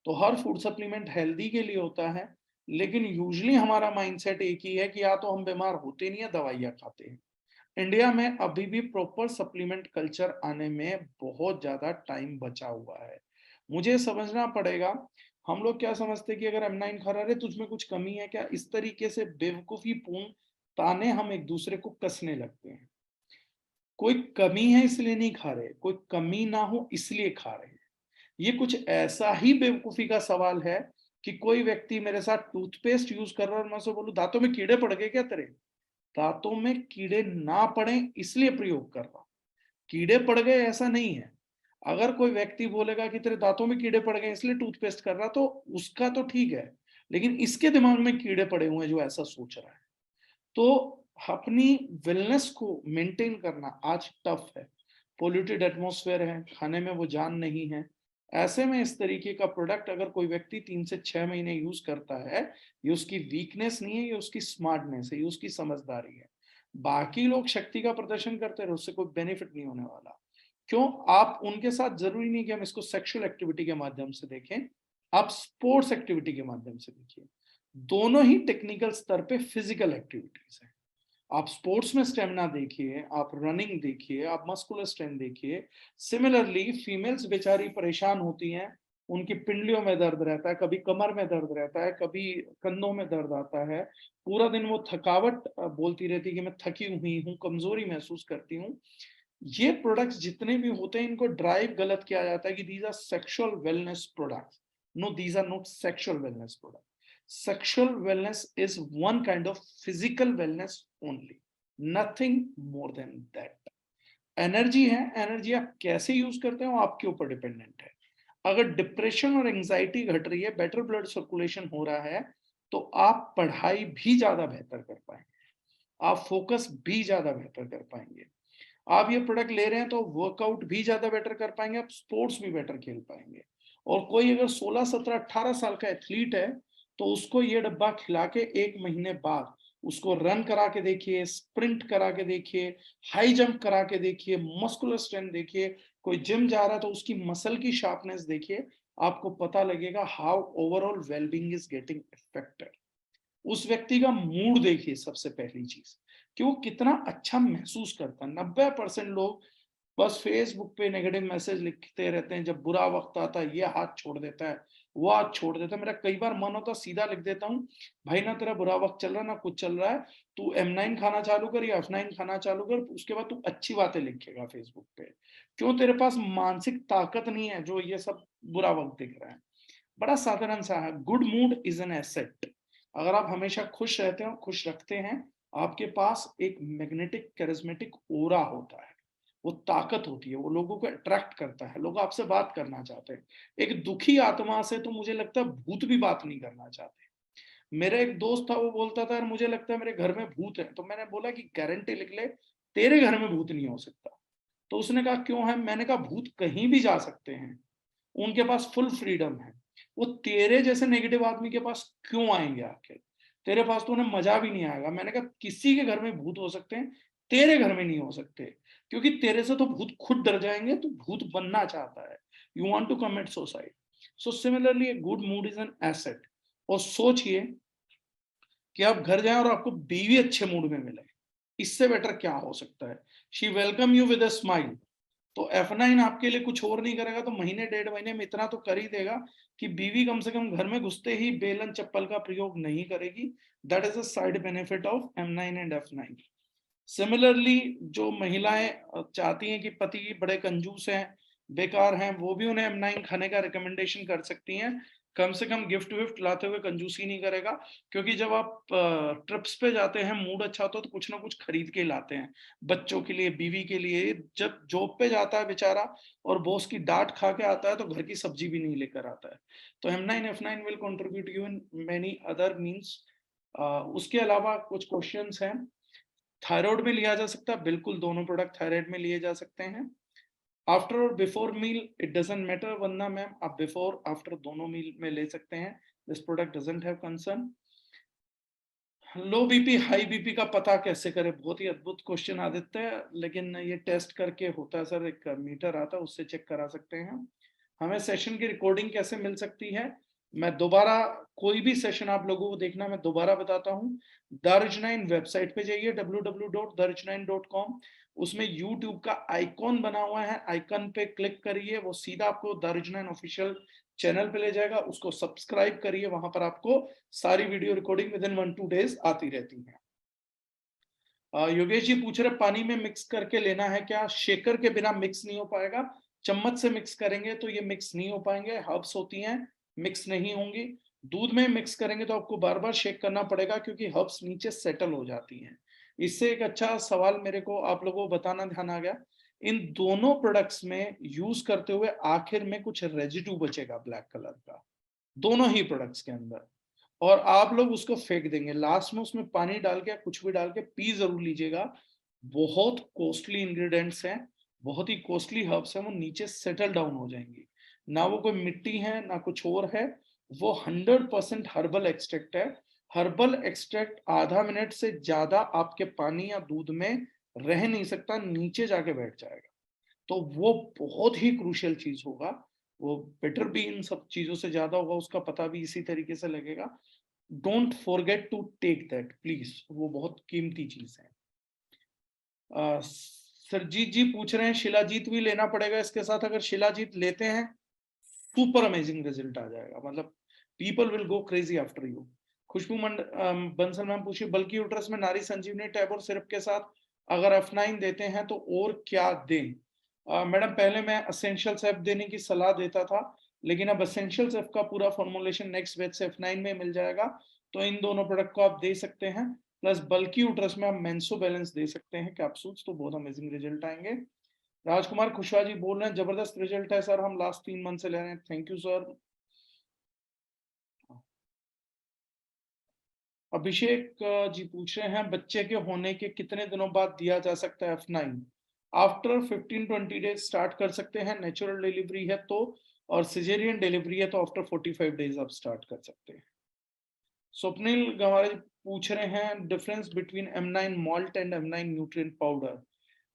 तो हर फूड सप्लीमेंट हेल्दी के लिए होता है, लेकिन यूजली हमारा माइंडसेट एक ही है कि या तो हम बीमार होते नहीं है, दवाइयां खाते हैं। इंडिया में अभी भी प्रॉपर सप्लीमेंट कल्चर आने में बहुत ज्यादा टाइम बचा हुआ है। मुझे समझना पड़ेगा, हम लोग क्या समझते हैं कि अगर M9 खा रहे तुझमें कुछ कमी है क्या, इस तरीके से बेवकूफी पूर्ण ताने हम एक दूसरे को कसने लगते हैं। कोई कमी है इसलिए नहीं खा रहे, कोई कमी ना हो इसलिए खा रहे हैं। ये कुछ ऐसा ही बेवकूफी का सवाल है कि कोई व्यक्ति मेरे साथ टूथपेस्ट यूज कर रहा है और मैं उसे बोलूं दांतों में कीड़े पड़ गए क्या तेरे? दांतों में कीड़े ना पड़े इसलिए प्रयोग कर रहा हूं, कीड़े पड़ गए ऐसा नहीं है। अगर कोई व्यक्ति बोलेगा कि तेरे दांतों में कीड़े पड़ गए इसलिए टूथपेस्ट कर रहा, तो उसका तो ठीक है, लेकिन इसके दिमाग में कीड़े पड़े हुए हैं जो ऐसा सोच रहा है। तो अपनी वेलनेस को मेंटेन करना आज टफ है, पोल्यूटेड एटमॉस्फेयर है, खाने में वो जान नहीं है। ऐसे में इस तरीके का प्रोडक्ट अगर कोई व्यक्ति 3 से 6 महीने यूज करता है, ये उसकी वीकनेस नहीं है, ये उसकी स्मार्टनेस है, ये उसकी समझदारी है। बाकी लोग शक्ति का प्रदर्शन करते रहे, उससे कोई बेनिफिट नहीं होने वाला। क्यों? आप उनके साथ जरूरी नहीं कि हम इसको सेक्सुअल एक्टिविटी के माध्यम से देखें, आप स्पोर्ट्स एक्टिविटी के माध्यम से देखिए। दोनों ही टेक्निकल स्तर पे फिजिकल एक्टिविटीज है। आप स्पोर्ट्स में स्टेमिना देखिए, आप रनिंग देखिए, आप मस्कुलर स्ट्रेंथ देखिए। सिमिलरली फीमेल्स बेचारी परेशान होती हैं, उनकी पिंडलियों में दर्द रहता है, कभी कमर में दर्द रहता है, कभी कंधों में दर्द आता है, पूरा दिन वो थकावट बोलती रहती है कि मैं थकी हुई हूँ, कमजोरी महसूस करती हूँ। ये प्रोडक्ट्स जितने भी होते हैं, इनको ड्राइव गलत किया जाता है कि these are sexual wellness products. No, these are not sexual wellness product. Sexual wellness is one kind of physical wellness only, nothing more than that. Energy है, एनर्जी आप कैसे यूज करते हो आपके ऊपर डिपेंडेंट है। अगर डिप्रेशन और एंजाइटी घट रही है, बेटर ब्लड सर्कुलेशन हो रहा है, तो आप पढ़ाई भी ज्यादा बेहतर कर पाएंगे, आप फोकस भी ज्यादा बेहतर कर पाएंगे। आप ये प्रोडक्ट ले रहे हैं तो वर्कआउट भी ज्यादा बेटर कर पाएंगे, आप स्पोर्ट्स भी बेटर खेल पाएंगे। और कोई अगर 16, 17, 18 साल का एथलीट है, तो उसको ये डब्बा खिला के 1 महीने बाद उसको रन करा के देखिए, स्प्रिंट करा के देखिए, हाई जंप करा के देखिए, मस्कुलर स्ट्रेंथ देखिए, कोई जिम जा रहा है तो उसकी मसल की शार्पनेस देखिए, आपको पता लगेगा how overall wellbeing is getting affected. उस व्यक्ति का मूड देखिए, सबसे पहली चीज कि वो कितना अच्छा महसूस करता है। 90% लोग बस फेसबुक पे नेगेटिव मैसेज लिखते रहते हैं, जब बुरा वक्त आता है ये हाथ छोड़ देता है, वो हाथ छोड़ देता है। मेरा कई बार मन होता है सीधा लिख देता हूँ, भाई ना तेरा बुरा वक्त चल रहा है ना कुछ चल रहा है, तू M9 खाना चालू कर या F9 खाना चालू कर, उसके बाद तू अच्छी बातें लिखेगा फेसबुक पे। क्यों? तेरे पास मानसिक ताकत नहीं है जो ये सब बुरा वक्त दिख रहा है। बड़ा साधारण सा है, good mood is an asset. अगर आप हमेशा खुश रहते हो, खुश रखते हैं, आपके पास एक मैग्नेटिक कैरिज्मेटिक ओरा होता है, वो ताकत होती है, वो लोगों को अट्रैक्ट करता है, लोग आपसे बात करना चाहते हैं। एक दुखी आत्मा से तो मुझे लगता है भूत भी बात नहीं करना चाहते। मेरा एक दोस्त था, वो बोलता था यार मुझे लगता है मेरे घर में भूत है, तो मैंने बोला कि गारंटी लिख ले, तेरे घर में भूत नहीं हो सकता। तो उसने कहा क्यों है? मैंने कहा भूत कहीं भी जा सकते हैं, उनके पास फुल फ्रीडम है, वो तेरे जैसे नेगेटिव आदमी के पास क्यों आएंगे आखिर? तेरे पास तो उन्हें मजा भी नहीं आएगा। मैंने कहा किसी के घर में भूत हो सकते हैं, तेरे घर में नहीं हो सकते, क्योंकि तेरे से तो भूत खुद डर जाएंगे, तो भूत बनना चाहता है, you want to commit suicide. So similarly good mood is an asset. और सोचिए कि आप घर जाएं और आपको बीवी अच्छे मूड में मिले, इससे बेटर क्या हो सकता है? She welcome you with a smile. तो F9 आपके लिए कुछ और नहीं करेगा तो महीने 1.5 महीने में इतना तो कर ही देगा कि बीवी कम से कम घर में घुसते ही बेलन चप्पल का प्रयोग नहीं करेगी। That is a side benefit of M9 and F9। Similarly जो महिलाएं चाहती हैं कि पति बड़े कंजूस हैं, बेकार हैं, वो भी उन्हें M9 खाने का रिकमेंडेशन कर सकती हैं। कम से कम गिफ्ट विफ्ट लाते हुए कंजूसी नहीं करेगा, क्योंकि जब आप ट्रिप्स पे जाते हैं, मूड अच्छा होता है तो कुछ ना कुछ खरीद के लाते हैं, बच्चों के लिए, बीवी के लिए। जब जॉब पे जाता है बेचारा और बॉस की डांट खा के आता है, तो घर की सब्जी भी नहीं लेकर आता है। तो M9 F9 will contribute you in many other means. उसके अलावा कुछ क्वेश्चंस हैं। थायराइड में लिया जा सकता है, बिल्कुल दोनों प्रोडक्ट थायराइड में लिए जा सकते हैं। आफ्टर और before meal it doesn't matter, वरना मैम आप बिफोर आफ्टर दोनों मील में ले सकते हैं। This product doesn't have concern. Low BP high BP का पता कैसे करें? बहुत ही अद्भुत क्वेश्चन आदित्य है, लेकिन ये टेस्ट करके होता है सर, एक मीटर आता है उससे चेक करा सकते हैं। हमें सेशन की रिकॉर्डिंग कैसे मिल सकती है? मैं दोबारा, कोई भी सेशन आप लोगों को देखना, मैं दोबारा बताता हूँ। दारुज9 वेबसाइट पे जाइए, www.daruj9.com। उसमें यूट्यूब का आइकॉन बना हुआ है, आइकन पे क्लिक करिए, वो सीधा आपको दारुज9 ऑफिशियल चैनल पे ले जाएगा, उसको सब्सक्राइब करिए, वहां पर आपको सारी video recording with in 1-2 days आती रहती है। योगेश जी पूछ रहे पानी में मिक्स करके लेना है क्या? शेकर के बिना मिक्स नहीं हो पाएगा, चम्मच से मिक्स करेंगे तो ये मिक्स नहीं हो पाएंगे, हर्ब्स होती हैं, मिक्स नहीं होंगी। दूध में मिक्स करेंगे तो आपको बार बार शेक करना पड़ेगा, क्योंकि हर्ब्स नीचे सेटल हो जाती हैं। इससे एक अच्छा सवाल मेरे को आप लोगों को बताना ध्यान आ गया, इन दोनों प्रोडक्ट्स में यूज करते हुए आखिर में कुछ रेजिड्यू बचेगा ब्लैक कलर का, दोनों ही प्रोडक्ट्स के अंदर, और आप लोग उसको फेंक देंगे। लास्ट में उसमें पानी डाल के, कुछ भी डाल के पी जरूर लीजिएगा। बहुत कॉस्टली इंग्रेडिएंट्स हैं, बहुत ही कॉस्टली हर्ब्स हैं, वो नीचे सेटल डाउन हो जाएंगी। ना वो कोई मिट्टी है ना कुछ और है, वो 100% हर्बल एक्सट्रैक्ट है। हर्बल एक्सट्रैक्ट आधा मिनट से ज्यादा आपके पानी या दूध में रह नहीं सकता, नीचे जाके बैठ जाएगा। तो वो बहुत ही क्रूशियल चीज होगा, वो बेटर भी इन सब चीजों से ज्यादा होगा, उसका पता भी इसी तरीके से लगेगा। Don't forget to take that please, वो बहुत कीमती चीज है। सरजीत जी पूछ रहे हैं शिलाजीत भी लेना पड़ेगा इसके साथ, अगर शिलाजीत लेते हैं सुपर अमेजिंग रिजल्ट आ जाएगा, मतलब people will go crazy after you. Khushboo Bansal ma'am पूछिए बल्कि यूट्रस में नारी संजीवनी टैबलेट सिरप के साथ अगर F9 देते हैं तो और क्या दें? मैडम पहले मैं असेंशियल एफ देने की सलाह देता था, लेकिन अब असेंशियल एफ का पूरा फॉर्मुलेशन नेक्स्ट बैच से F9 में मिल जाएगा, तो इन दोनों प्रोडक्ट को आप दे सकते हैं। प्लस बल्कि यूट्रस में आप मेंसो बैलेंस दे सकते हैं कैप्सूल्स, तो बहुत अमेजिंग रिजल्ट आएंगे। राजकुमार खुशवा जी बोल रहे हैं जबरदस्त रिजल्ट है सर, हम लास्ट 3 मंथ से ले रहे हैं। Thank you sir. Abhishek ji पूछ रहे हैं बच्चे के होने के कितने दिनों बाद दिया जा सकता है F9? आफ्टर 15-20 डेज स्टार्ट कर सकते हैं, नेचुरल डिलीवरी है तो, और सिजेरियन डिलीवरी है तो आफ्टर 45 डेज आप स्टार्ट कर सकते हैं। स्वप्निल गंवारे पूछ रहे हैं difference between M9 malt and M9 nutrient powder.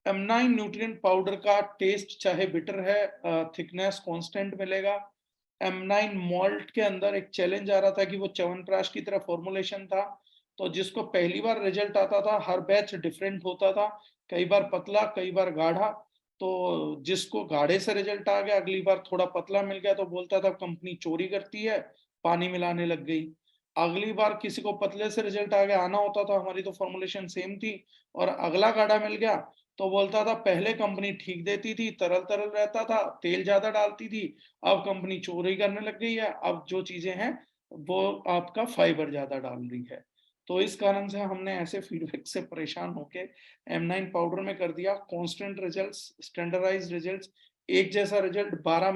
M9 nutrient powder का टेस्ट चाहे बिटर है, थिकनेस कांस्टेंट मिलेगा। M9 मॉल्ट के अंदर एक चैलेंज आ रहा था कि वो च्यवनप्राश की तरह फॉर्मुलेशन था, तो जिसको पहली बार रिजल्ट आता था हर बैच डिफरेंट होता था, कई बार पतला कई बार गाढ़ा, तो जिसको गाढ़े से रिजल्ट आ गया अगली बार थोड़ा पतला मिल गया तो बोलता था कंपनी चोरी करती है, पानी मिलाने लग गई। अगली बार किसी को पतले से रिजल्ट आ गया, आना होता था, हमारी तो फॉर्मुलेशन सेम थी, और अगला गाढ़ा मिल गया तो बोलता था पहले कंपनी ठीक देती थी, तरल तरल रहता था, तेल ज्यादा डालती थी, अब कंपनी चोरी करने लग गई है, अब जो चीजें हैं वो आपका फाइबर ज्यादा डाल रही है। तो इस कारण से हमने ऐसे फीडबैक से परेशान होके M9 पाउडर में कर दिया कांस्टेंट रिजल्ट्स, स्टैंडर्डाइज्ड रिजल्ट्स, एक जैसा रिजल्ट, 12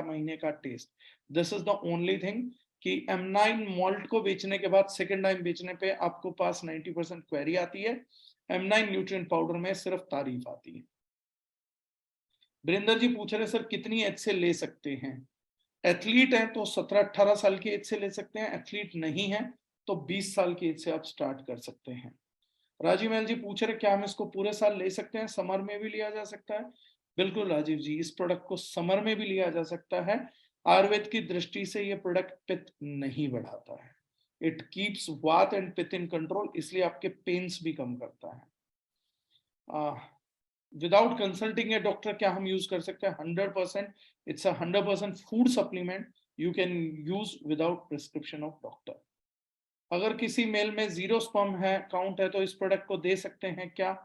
महीने का test. This is the only thing कि M9 मॉल्ट को बेचने के बाद सेकेंड टाइम बेचने पे आपको पास 90% क्वेरी आती है, M9 न्यूट्रिएंट पाउडर में सिर्फ तारीफ आती है। वीरेंद्र जी पूछ रहे सर कितनी एज से ले सकते हैं? एथलीट है तो 17-18 साल की एज से ले सकते हैं, एथलीट नहीं है तो 20 साल की एज से आप स्टार्ट कर सकते हैं। राजीव एल जी पूछ रहे क्या हम इसको पूरे साल ले सकते हैं, समर में भी लिया जा सकता है? बिल्कुल राजीव जी, इस प्रोडक्ट को समर में भी लिया जा सकता है। आयुर्वेद की दृष्टि से ये प्रोडक्ट पित्त नहीं बढ़ाता है, इट कीप्स वात एंड पित्त इन कंट्रोल, इसलिए आपके पेन्स भी कम करता है। विदाउट कंसल्टिंग ए डॉक्टर क्या हम यूज कर सकते हैं? 100%, it's a 100% food supplement, you can use without prescription of doctor. अगर किसी मेल में जीरो स्पर्म है काउंट है तो इस प्रोडक्ट को दे सकते हैं क्या?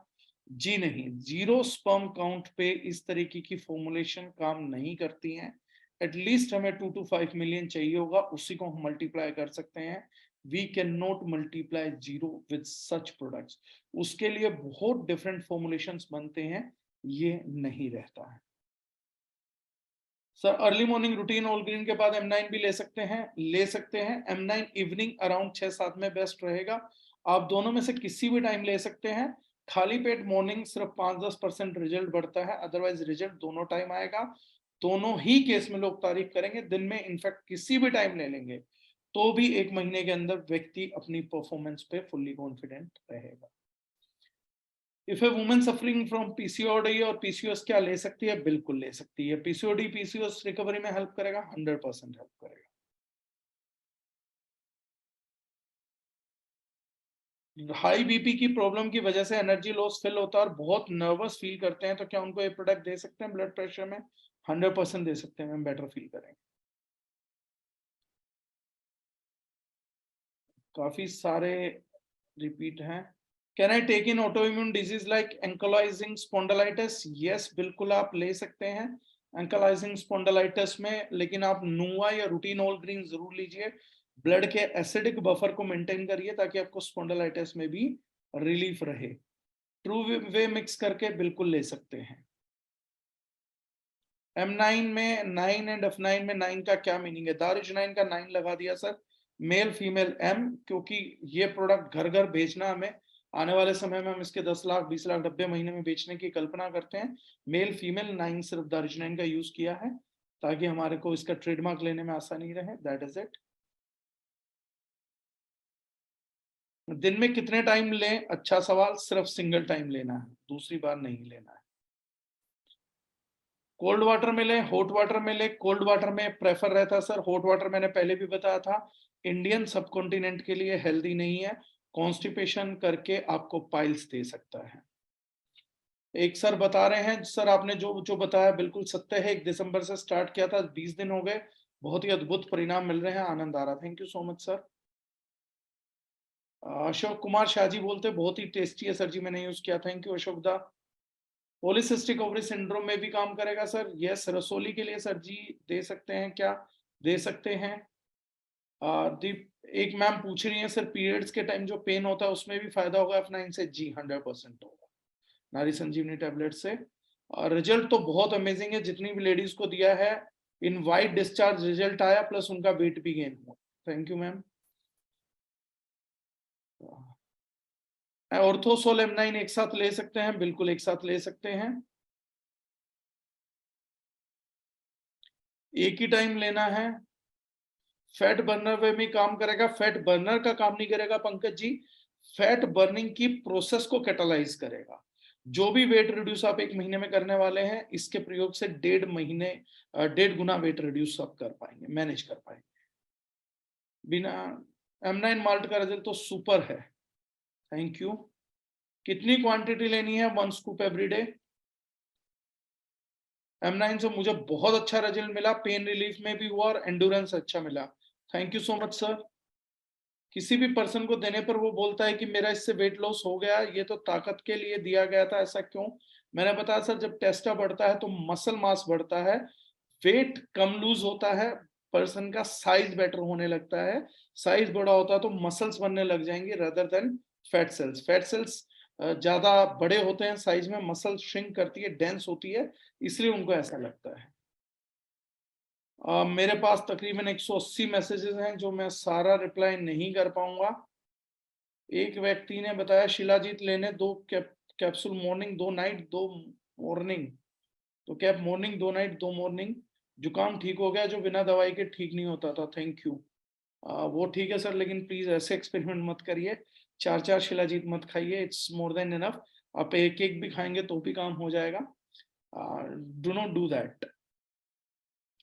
जी नहीं, जीरो स्पर्म काउंट पे इस तरीके की फॉर्मुलेशन काम नहीं करती हैं। एटलीस्ट हमें 2 to 5 मिलियन चाहिए होगा, उसी को हम मल्टीप्लाई कर सकते हैं। We can not multiply zero with such products, उसके लिए बहुत डिफरेंट फॉर्मुलेशंस बनते हैं, ये नहीं रहता है। Sir early morning routine all green के बाद M9 भी ले सकते हैं? ले सकते हैं। M9 इवनिंग अराउंड 6-7 में बेस्ट रहेगा, आप दोनों में से किसी भी टाइम ले सकते हैं। खाली पेट मॉर्निंग सिर्फ 5-10% रिजल्ट बढ़ता है, अदरवाइज रिजल्ट दोनों टाइम आएगा। दोनों ही केस में लोग तारीफ करेंगे, दिन में इनफैक्ट किसी भी टाइम ले लेंगे तो भी 1 महीने के अंदर व्यक्ति अपनी परफॉर्मेंस पे फुल्ली कॉन्फिडेंट रहेगा। If A women suffering from PCOD और पीसीओएस क्या ले सकती है? बिल्कुल ले सकती है। पीसीओडी पीसीओएस रिकवरी में हेल्प करेगा, 100% हेल्प करेगा। हाई बीपी की प्रॉब्लम की वजह से एनर्जी लॉस फील होता है और बहुत नर्वस फील करते हैं, तो क्या उनको ये प्रोडक्ट दे सकते हैं ब्लड प्रेशर में? 100% दे सकते हैं मैम, बेटर फील करेंगे। काफी सारे रिपीट हैं। Can I take in autoimmune disease like ankylosing spondylitis? Yes बिल्कुल आप ले सकते हैं एंकलाइजिंग स्पॉन्डिलाइटिस में, लेकिन आप नुआ या रूटीनोल ग्रीन जरूर लीजिए, ब्लड के एसिडिक बफर को मेंटेन करिए ताकि आपको स्पॉन्डिलाइटिस में भी रिलीफ रहे। ट्रू वे मिक्स करके बिल्कुल ले सकते हैं। M9 में 9 एंड F9 में 9 का क्या मीनिंग है? दारुज 9 का 9 लगा दिया सर, मेल फीमेल M, क्योंकि ये प्रोडक्ट घर घर बेचना, हमें आने वाले समय में हम इसके 10 लाख 20 लाख डब्बे महीने में बेचने की कल्पना करते हैं। मेल फीमेल 9 सिर्फ दारुज 9 का यूज किया है ताकि हमारे को इसका ट्रेडमार्क लेने में आसानी रहे, दैट इज इट। दिन में कितने टाइम लें? अच्छा सवाल, सिर्फ सिंगल टाइम लेना है, दूसरी बार नहीं लेना है। कोल्ड वाटर में ले, हॉट वाटर में ले, कोल्ड वाटर में प्रेफर रहता है सर। हॉट वाटर मैंने पहले भी बताया था इंडियन सबकॉन्टिनेंट के लिए हेल्दी नहीं है, कॉन्स्टिपेशन करके आपको पाइल्स दे सकता है। एक सर बता रहे हैं, सर आपने जो जो बताया बिल्कुल सत्य है, 1 दिसंबर से स्टार्ट किया था, 20 दिन हो गए, बहुत ही अद्भुत परिणाम मिल रहे हैं, आनंद आ रहा। Thank you so much sir. Ashok Kumar Shahji बोलते बहुत ही टेस्टी है सर जी, मैंने यूज किया। थैंक यू अशोक दा। पॉलीसिस्टिक ओवरी सिंड्रोम में भी काम करेगा सर? यस, रसोली के लिए सर जी दे सकते हैं क्या? दे सकते हैं। दीप एक मैम पूछ रही है सर पीरियड्स के टाइम जो पेन होता है उसमें भी फायदा होगा F9 से? जी 100% होगा नारी संजीवनी टैबलेट से। रिजल्ट तो बहुत अमेजिंग है, जितनी भी लेडीज को दिया है इन वाइट डिस्चार्ज रिजल्ट आया, प्लस उनका वेट भी गेन हुआ। Thank you ma'am. Orthosol M9 एक साथ ले सकते हैं? बिल्कुल एक साथ ले सकते हैं, एक ही टाइम लेना है। फैट बर्नर वे में काम करेगा, फैट बर्नर का काम नहीं करेगा पंकज जी, फैट बर्निंग की प्रोसेस को कैटालाइज करेगा। जो भी वेट रिड्यूस आप 1 महीने में करने वाले हैं, इसके प्रयोग से 1.5 गुना वेट रिड्यूस आप कर पाएंगे, मैनेज कर पाएंगे बिना। M9 माल्ट का रिजल्ट तो सुपर है। Thank you. कितनी क्वांटिटी लेनी है? 1 स्कूप एवरी डे। M9 से मुझे बहुत अच्छा रिजल्ट मिला, पेन रिलीफ में भी हुआ और एंडोरेंस अच्छा मिला। Thank you so much sir. किसी भी पर्सन को देने पर वो बोलता है कि मेरा इससे वेट लॉस हो गया, ये तो ताकत के लिए दिया गया था, ऐसा क्यों? मैंने बताया सर जब टेस्टा बढ़ता है तो मसल मास बढ़ता है, वेट कम लूज होता है, पर्सन का साइज बेटर होने लगता है, साइज बड़ा होता है तो मसल्स बनने लग जाएंगे rather than fat cells. Fat cells ज्यादा बड़े होते हैं साइज में, मसल श्रिंक करती है, डेंस होती है, इसलिए उनको ऐसा लगता है। मेरे पास तकरीबन 180 मैसेजेस हैं जो मैं सारा रिप्लाई नहीं कर पाऊंगा। एक व्यक्ति ने बताया शिलाजीत लेने 2 कैप्सूल मॉर्निंग 2 नाइट 2 मॉर्निंग, तो कैप मॉर्निंग 2 नाइट 2 मॉर्निंग, जुकाम ठीक हो गया जो बिना दवाई के ठीक नहीं होता था। Thank you. वो ठीक है सर, लेकिन प्लीज ऐसे एक्सपेरिमेंट मत करिए, 4 शिलाजीत मत खाइए, इट्स मोर देन इनफ। आप एक एक भी खाएंगे तो भी काम हो जाएगा, do not do that.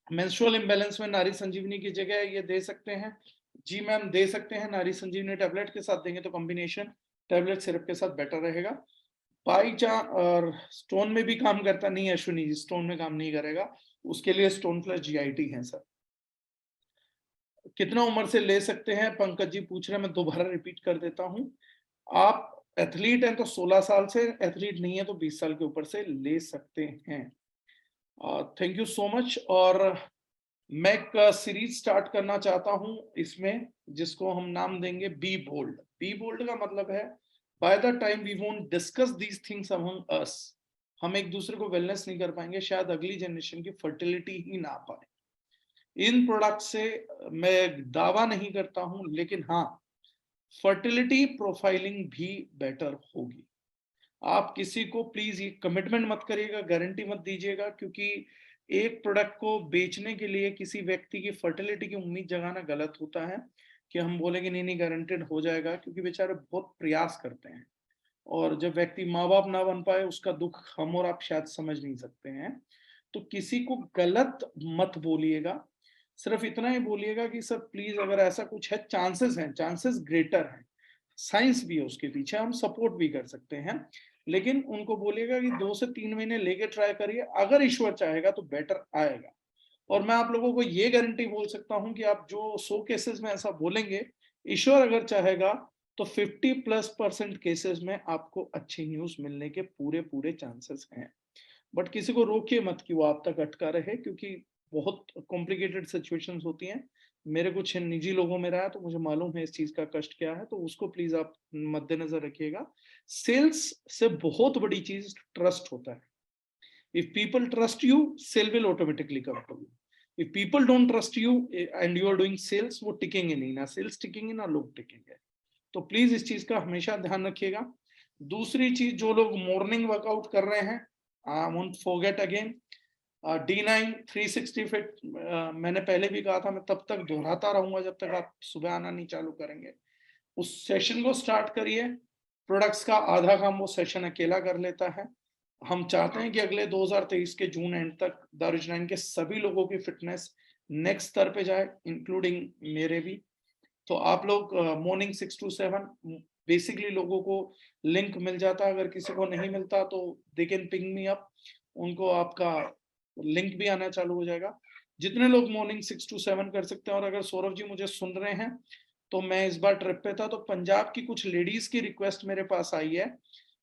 Menstrual imbalance में नारी संजीवनी की जगह ये दे सकते हैं? जी मैम दे सकते हैं, नारी संजीवनी टैबलेट के साथ देंगे तो कॉम्बिनेशन टैबलेट सिरप के साथ बेटर रहेगा। बाई चांस और स्टोन में भी काम करता नहीं है अश्विनी जी, स्टोन में काम नहीं करेगा, उसके लिए स्टोन प्लस GIT है सर। कितना उम्र से ले सकते हैं पंकज जी पूछ रहे हैं, मैं दोबारा रिपीट कर देता हूं। आप एथलीट हैं तो 16 साल से, एथलीट नहीं है तो 20 साल के ऊपर से ले सकते हैं। Thank you so much. और मैं एक सीरीज स्टार्ट करना चाहता हूं इसमें, जिसको हम नाम देंगे बी बोल्ड। बी बोल्ड का मतलब है by the time we won't discuss these things among us, हम एक दूसरे को वेलनेस नहीं कर पाएंगे, शायद अगली जनरेशन की फर्टिलिटी ही ना पाए। इन प्रोडक्ट से मैं दावा नहीं करता हूं, लेकिन हाँ फर्टिलिटी प्रोफाइलिंग भी बेटर होगी। आप किसी को प्लीज ये कमिटमेंट मत करिएगा, गारंटी मत दीजिएगा, क्योंकि एक प्रोडक्ट को बेचने के लिए किसी व्यक्ति की फर्टिलिटी की उम्मीद जगाना गलत होता है कि हम बोलेंगे नहीं नहीं गारंटेड हो जाएगा, क्योंकि बेचारे बहुत प्रयास करते हैं और जब व्यक्ति माँ बाप ना बन पाए उसका दुख हम और आप शायद समझ नहीं सकते हैं। तो किसी को गलत मत बोलिएगा, सिर्फ इतना ही बोलिएगा कि सर प्लीज अगर ऐसा कुछ है, चांसेस हैं, चांसेस ग्रेटर हैं, साइंस भी है उसके पीछे, हम सपोर्ट भी कर सकते हैं, लेकिन उनको बोलिएगा कि 2 से 3 महीने लेके ट्राई करिए, अगर ईश्वर चाहेगा तो बेटर आएगा। और मैं आप लोगों को ये गारंटी बोल सकता हूं कि आप जो 100 केसेस में ऐसा बोलेंगे, ईश्वर अगर चाहेगा तो 50+% केसेस में आपको अच्छी न्यूज मिलने के पूरे पूरे चांसेस हैं। बट किसी को रोकिए मत कि वो आप तक अटका रहे, क्योंकि बहुत कॉम्प्लिकेटेड सिचुएशंस होती हैं। मेरे कुछ निजी लोगों में रहा है तो मुझे मालूम है इस चीज का कष्ट क्या है, तो उसको प्लीज आप मद्देनजर रखिएगा। सेल्स से बहुत बड़ी चीज ट्रस्ट होता है। If people trust you, sale will automatically come to you. If people don't trust you and you are doing sales, वो टिकेंगे नहीं, ना सेल्स टिकेंगे ना लोग टिकेंगे। तो प्लीज इस चीज का हमेशा ध्यान रखिएगा। दूसरी चीज, जो लोग मॉर्निंग वर्कआउट कर रहे हैं, I won't forget again, D9 360 fit, मैंने पहले भी कहा था, मैं तब तक दोहराता रहूंगा जब तक आप सुबह आना नहीं चालू करेंगे। उस सेशन को स्टार्ट करिए, प्रोडक्ट्स का आधा काम वो सेशन अकेला कर लेता है। हम चाहते हैं कि अगले 2023 के जून एंड तक दारुल के सभी लोगों की फिटनेस नेक्स्ट स्तर पे जाए, इंक्लूडिंग मेरे भी। तो आप लोग मॉर्निंग 6 to 7 बेसिकली लोगों को लिंक मिल जाता है, अगर किसी को नहीं मिलता तो they can ping me up, उनको आपका लिंक भी आना चालू हो जाएगा। जितने लोग मॉर्निंग 6 to 7 कर सकते हैं, और अगर सौरभ जी मुझे सुन रहे हैं, तो मैं इस बार ट्रिप पे था तो पंजाब की कुछ लेडीज की रिक्वेस्ट मेरे पास आई है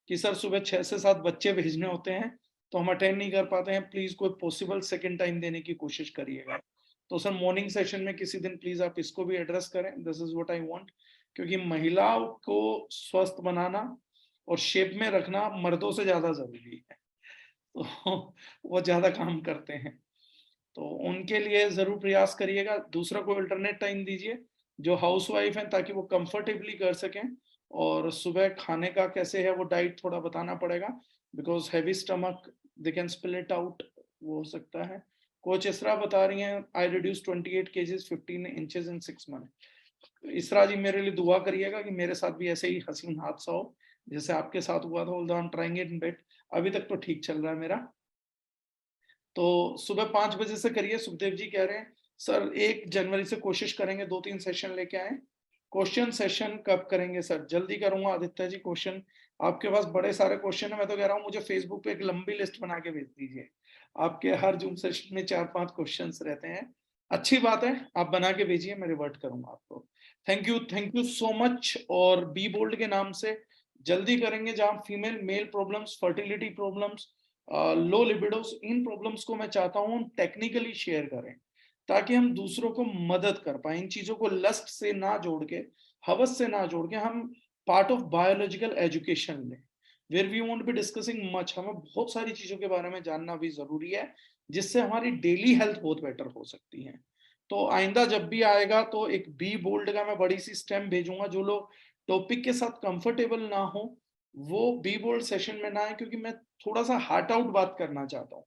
कि सर सुबह 6 से 7 बच्चे भेजने होते हैं तो हम अटेंड नहीं कर पाते हैं, प्लीज कोई पॉसिबल सेकंड टाइम देने की कोशिश करिएगा। तो सर मॉर्निंग सेशन में किसी दिन प्लीज आप इसको भी एड्रेस करें, this is what I want, क्योंकि महिलाओं को स्वस्थ बनाना और शेप में रखना मर्दों से ज्यादा जरूरी है, तो वो ज्यादा काम करते हैं, तो उनके लिए जरूर प्रयास करिएगा। दूसरा कोई अल्टरनेट टाइम दीजिए जो हाउस वाइफ है, ताकि वो कंफर्टेबली कर सकें। और सुबह खाने का कैसे है वो डाइट थोड़ा बताना पड़ेगा, because heavy stomach they can spill it out, वो हो सकता है। कोच इसरा बता रही हैं आई रिड्यूस 28 kgs 15 inches इन 6 months। इसरा जी मेरे लिए दुआ करिएगा कि मेरे साथ भी ऐसे ही हसीन हादसा हो जैसे आपके साथ हुआ था, although I am trying it in bet, अभी तक तो ठीक चल रहा है मेरा। तो सुबह 5 बजे से करिए। सुखदेव जी कह रहे हैं सर 1 जनवरी से कोशिश करेंगे 2-3 सेशन लेके आए। क्वेश्चन सेशन कब करेंगे सर? जल्दी करूंगा आदित्य जी। क्वेश्चन आपके पास बड़े सारे क्वेश्चन है, मैं तो कह रहा हूँ मुझे फेसबुक पे एक लंबी लिस्ट बना के भेज दीजिए। आपके हर जूम सेशन में 4-5 क्वेश्चन रहते हैं। अच्छी बात है, आप बना के भेजिए, मैं रिवर्ट करूंगा आपको। Thank you so much. और बी बोल्ड के नाम से जल्दी करेंगे, जहां female male problems, fertility problems, low libidos, इन प्रॉब्लम्स को मैं चाहता हूँ टेक्निकली शेयर करें, ताकि हम दूसरों को मदद कर पाए। इन चीजों को लस्ट से ना जोड़ के, हवस से ना जोड़ के, हम पार्ट ऑफ बायोलॉजिकल एजुकेशन लें, where we won't be discussing much. हमें बहुत सारी चीजों के बारे में जानना भी जरूरी है, जिससे हमारी डेली हेल्थ बहुत बेटर हो सकती है। तो आइंदा जब भी आएगा तो एक बी बोल्ड का मैं बड़ी सी स्टेम भेजूंगा। जो लोग टॉपिक के साथ कंफर्टेबल ना हो वो बी बोल्ड सेशन में ना आए, क्योंकि मैं थोड़ा सा हार्ट आउट बात करना चाहता हूँ।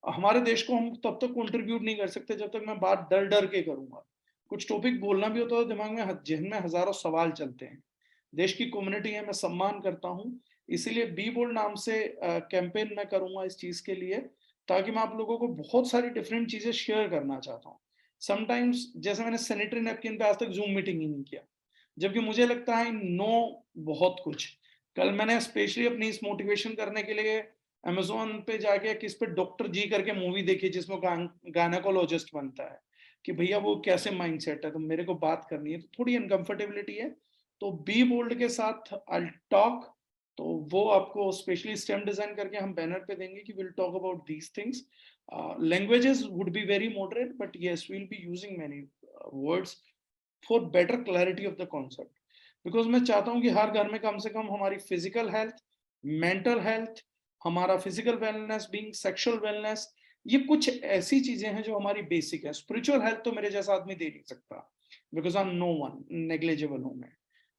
हमारे देश को हम तब तक कंट्रीब्यूट नहीं कर सकते जब तक मैं बात डर डर के करूंगा। कुछ टॉपिक बोलना भी होता है तो दिमाग में, जहन में हजारों सवाल चलते हैं। देश की कम्युनिटी है, मैं सम्मान करता हूँ, इसीलिए बी बोल्ड नाम से कैंपेन मैं करूंगा इस चीज के लिए, ताकि मैं आप लोगों को बहुत सारी डिफरेंट चीजें शेयर करना चाहता हूँ। समटाइम्स जैसे मैंने सैनिटरी नैपकिन पे आज तक जूम मीटिंग ही नहीं किया, जबकि मुझे लगता है नो बहुत कुछ। कल मैंने स्पेशली अपनी इस मोटिवेशन करने के लिए अमेजोन पे जाके किस पे डॉक्टर जी करके मूवी देखी, जिसमें गायनेकोलॉजिस्ट बनता है, कि भैया वो कैसे माइंडसेट है, तो मेरे को बात करनी है, तो थोड़ी अनकंफर्टेबिलिटी है। तो बी बोल्ड के साथ आई टॉक, तो वो आपको स्पेशली स्टेम डिजाइन करके हम बैनर पे देंगे कि will talk about these things. Languages would be very moderate, but yes will be using many words for better clarity of the concept. Because मैं चाहता हूँ कि हर घर में कम से कम हमारी फिजिकल हेल्थ, मेंटल हेल्थ, हमारा physical wellness, being sexual wellness, ये कुछ ऐसी चीजें हैं जो हमारी बेसिक है। स्पिरिचुअल हेल्थ तो मेरे जैसा आदमी दे नहीं सकता, because I am no one, negligible हूं मैं।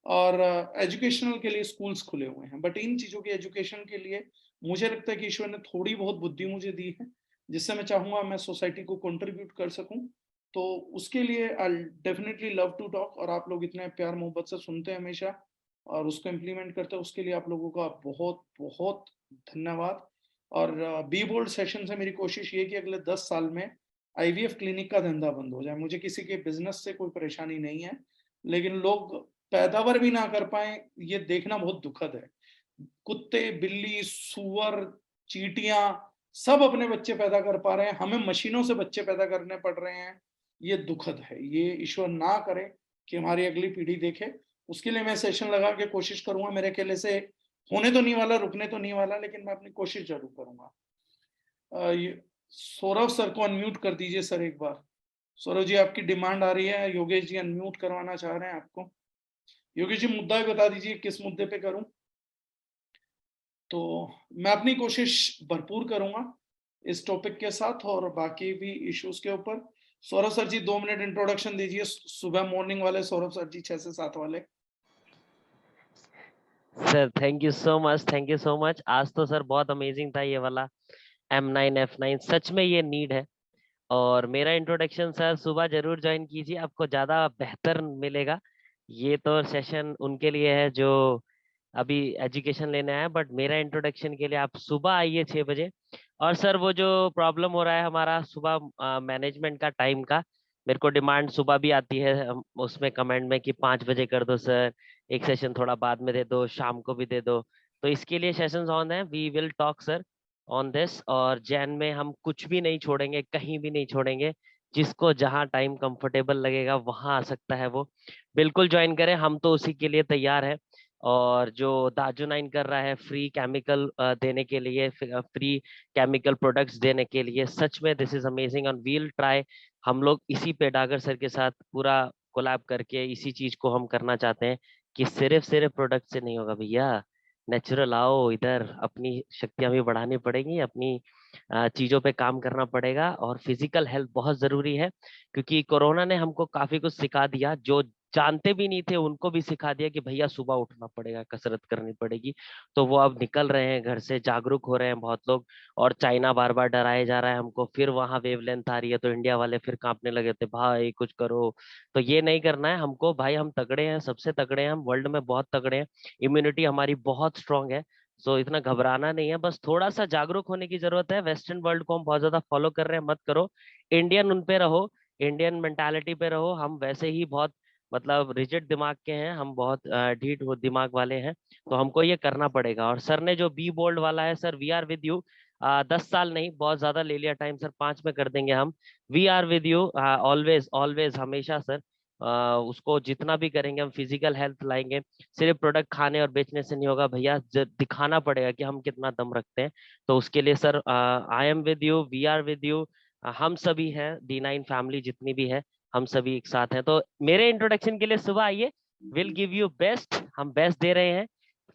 और एजुकेशनल के लिए स्कूल्स खुले हुए हैं, बट इन चीजों की एजुकेशन के लिए मुझे लगता है कि ईश्वर ने थोड़ी बहुत बुद्धि मुझे दी है, जिससे मैं चाहूंगा मैं सोसाइटी को कंट्रीब्यूट कर सकूं। तो उसके लिए I definitely love to talk, और आप लोग इतने प्यार मोहब्बत से सुनते हैं हमेशा और उसको इम्प्लीमेंट करते हैं, उसके लिए आप लोगों का बहुत बहुत धन्यवाद। और बी बोल्ड सेशन से मेरी कोशिश ये कि अगले 10 साल में आईवीएफ क्लिनिक का धंधा बंद हो जाए। मुझे किसी के बिजनेस से कोई परेशानी नहीं है, लेकिन लोग पैदावार भी ना कर पाए, ये देखना बहुत दुखद है। कुत्ते, बिल्ली, सुअर, चींटियां सब अपने बच्चे पैदा कर पा रहे हैं, हमें मशीनों से बच्चे पैदा करने पड़ रहे हैं। ये दुखद है, ये ईश्वर ना करे कि हमारी अगली पीढ़ी देखे। उसके लिए मैं सेशन लगा के कोशिश करूंगा, मेरे अकेले से होने तो नहीं वाला, रुकने तो नहीं वाला, लेकिन मैं अपनी कोशिश जरूर करूंगा। सौरभ सर को अनम्यूट कर दीजिए सर एक बार। सौरभ जी आपकी डिमांड आ रही है, योगेश जी अनम्यूट करवाना चाह रहे हैं आपको। योगेश जी मुद्दा ही बता दीजिए किस मुद्दे पे करूं। तो मैं अपनी कोशिश भरपूर करूंगा इस टॉपिक के साथ और बाकी भी इश्यूज के ऊपर। सौरभ सर जी 2 मिनट इंट्रोडक्शन दीजिए, सुबह मॉर्निंग वाले सौरभ सर जी 6 से 7 वाले। Sir thank you so much. आज तो सर बहुत अमेजिंग था ये वाला M9 F9, सच में ये नीड है। और मेरा इंट्रोडक्शन सर सुबह जरूर ज्वाइन कीजिए, आपको ज्यादा बेहतर मिलेगा। ये तो सेशन उनके लिए है जो अभी एजुकेशन लेने आए हैं, बट मेरा इंट्रोडक्शन के लिए आप सुबह आइए 6 बजे। और सर वो जो प्रॉब्लम हो रहा है हमारा सुबह मैनेजमेंट का टाइम का, मेरे को डिमांड सुबह भी आती है उसमें कमेंट में कि 5 बजे कर दो सर, एक सेशन थोड़ा बाद में दे दो, शाम को भी दे दो। तो इसके लिए सेशंस ऑन है, we will talk sir on this. और जैन में हम कुछ भी नहीं छोड़ेंगे, कहीं भी नहीं छोड़ेंगे। जिसको जहाँ टाइम कंफर्टेबल लगेगा वहां आ सकता है वो बिल्कुल ज्वाइन करें, हम तो उसी के लिए तैयार है। और जो दाजू नाइन कर रहा है फ्री केमिकल देने के लिए, फ्री केमिकल प्रोडक्ट्स देने के लिए, सच में this is amazing and we'll try. हम लोग इसी पे डागर सर के साथ पूरा कोलैब करके इसी चीज को हम करना चाहते हैं कि सिर्फ सिर्फ प्रोडक्ट से नहीं होगा भैया। नेचुरल आओ इधर, अपनी शक्तियां भी बढ़ानी पड़ेंगी, अपनी चीजों पे काम करना पड़ेगा। और फिजिकल हेल्थ बहुत जरूरी है, क्योंकि कोरोना ने हमको काफी कुछ सिखा दिया, जो जानते भी नहीं थे उनको भी सिखा दिया कि भैया सुबह उठना पड़ेगा, कसरत करनी पड़ेगी। तो वो अब निकल रहे हैं घर से, जागरूक हो रहे हैं बहुत लोग। और चाइना बार बार डराए जा रहा है हमको, फिर वहां वेवलेंथ आ रही है तो इंडिया वाले फिर कांपने लगे थे, भाई कुछ करो। तो ये नहीं करना है हमको भाई, हम तगड़े हैं, सबसे तगड़े हैं हम, वर्ल्ड में बहुत तगड़े हैं। इम्यूनिटी हमारी बहुत स्ट्रांग है। सो इतना घबराना नहीं है, बस थोड़ा सा जागरूक होने की जरूरत है। वेस्टर्न वर्ल्ड को हम बहुत ज्यादा फॉलो कर रहे हैं, मत करो। इंडियन उन पे रहो, इंडियन मेंटालिटी पे रहो। हम वैसे ही बहुत मतलब रिजिड दिमाग के हैं, हम बहुत ढीठ दिमाग वाले हैं। तो हमको ये करना पड़ेगा। और सर ने जो बी बोल्ड वाला है sir, we are with you. 10 साल नहीं, बहुत ज्यादा ले लिया टाइम सर, 5 में कर देंगे हम। We are with you always always, हमेशा सर। उसको जितना भी करेंगे हम, फिजिकल हेल्थ लाएंगे। सिर्फ प्रोडक्ट खाने और बेचने से नहीं होगा भैया, दिखाना पड़ेगा कि हम कितना दम रखते हैं। तो उसके लिए sir I am with you, we are with you. हम सभी हैं, D9 फैमिली जितनी भी है, हम सभी एक साथ हैं। तो मेरे इंट्रोडक्शन के लिए सुबह आइए, विल गिव यू बेस्ट, हम बेस्ट दे रहे हैं।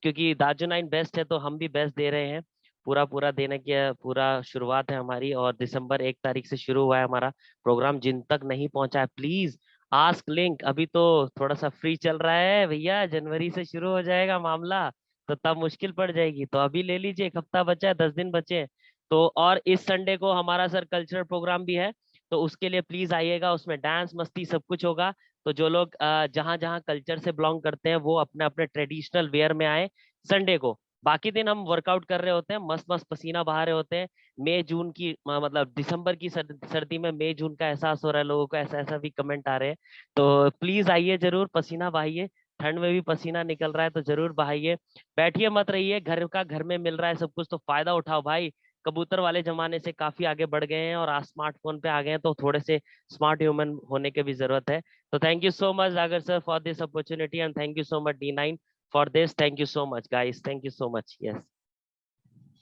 क्योंकि दाजू नाइन बेस्ट है तो हम भी बेस्ट दे रहे हैं। पूरा पूरा देने की पूरा शुरुआत है हमारी। और दिसंबर 1 तारीख से शुरू हुआ है हमारा प्रोग्राम। जिन तक नहीं पहुंचा है प्लीज आस्क लिंक, अभी तो थोड़ा सा फ्री चल रहा है भैया, जनवरी से शुरू हो जाएगा मामला, तो तब मुश्किल पड़ जाएगी। तो अभी ले लीजिए, 1 हफ्ता बचा है, 10 दिन बचे हैं। तो और इस संडे को हमारा सर कल्चरल प्रोग्राम भी है, तो उसके लिए प्लीज आइएगा, उसमें डांस मस्ती सब कुछ होगा। तो जो लोग जहाँ जहाँ कल्चर से बिलोंग करते हैं वो अपने अपने ट्रेडिशनल वेयर में आए संडे को। बाकी दिन हम वर्कआउट कर रहे होते हैं, मस्त मस्त पसीना बहा रहे होते हैं। मई जून की मतलब दिसंबर की सर्दी में मई जून का एहसास हो रहा है लोगों को, ऐसा ऐसा भी कमेंट आ रहे हैं। तो प्लीज आइए जरूर, पसीना बहाइए। ठंड में भी पसीना निकल रहा है तो जरूर बहाइए। बैठिए मत रहिए, घर का घर में मिल रहा है सब कुछ, तो फायदा उठाओ भाई। कबूतर वाले जमाने से काफी आगे बढ़ गए हैं और आज स्मार्टफोन पे आ गए हैं, तो थोड़े से स्मार्ट ह्यूमन होने की भी जरूरत है। तो थैंक यू सो मच जागर sir for this opportunity, and thank you so much D9 for this. Thank you so much guys, thank you so much. Yes,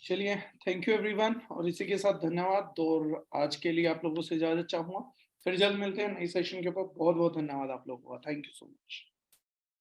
चलिए, थैंक यू एवरीवन, और इसी के साथ धन्यवाद। और आज के लिए आप लोगों से इजाजत चाहूंगा, फिर जल्द मिलते हैं नई सेशन के ऊपर। बहुत बहुत धन्यवाद आप लोगों का, थैंक यू सो मच।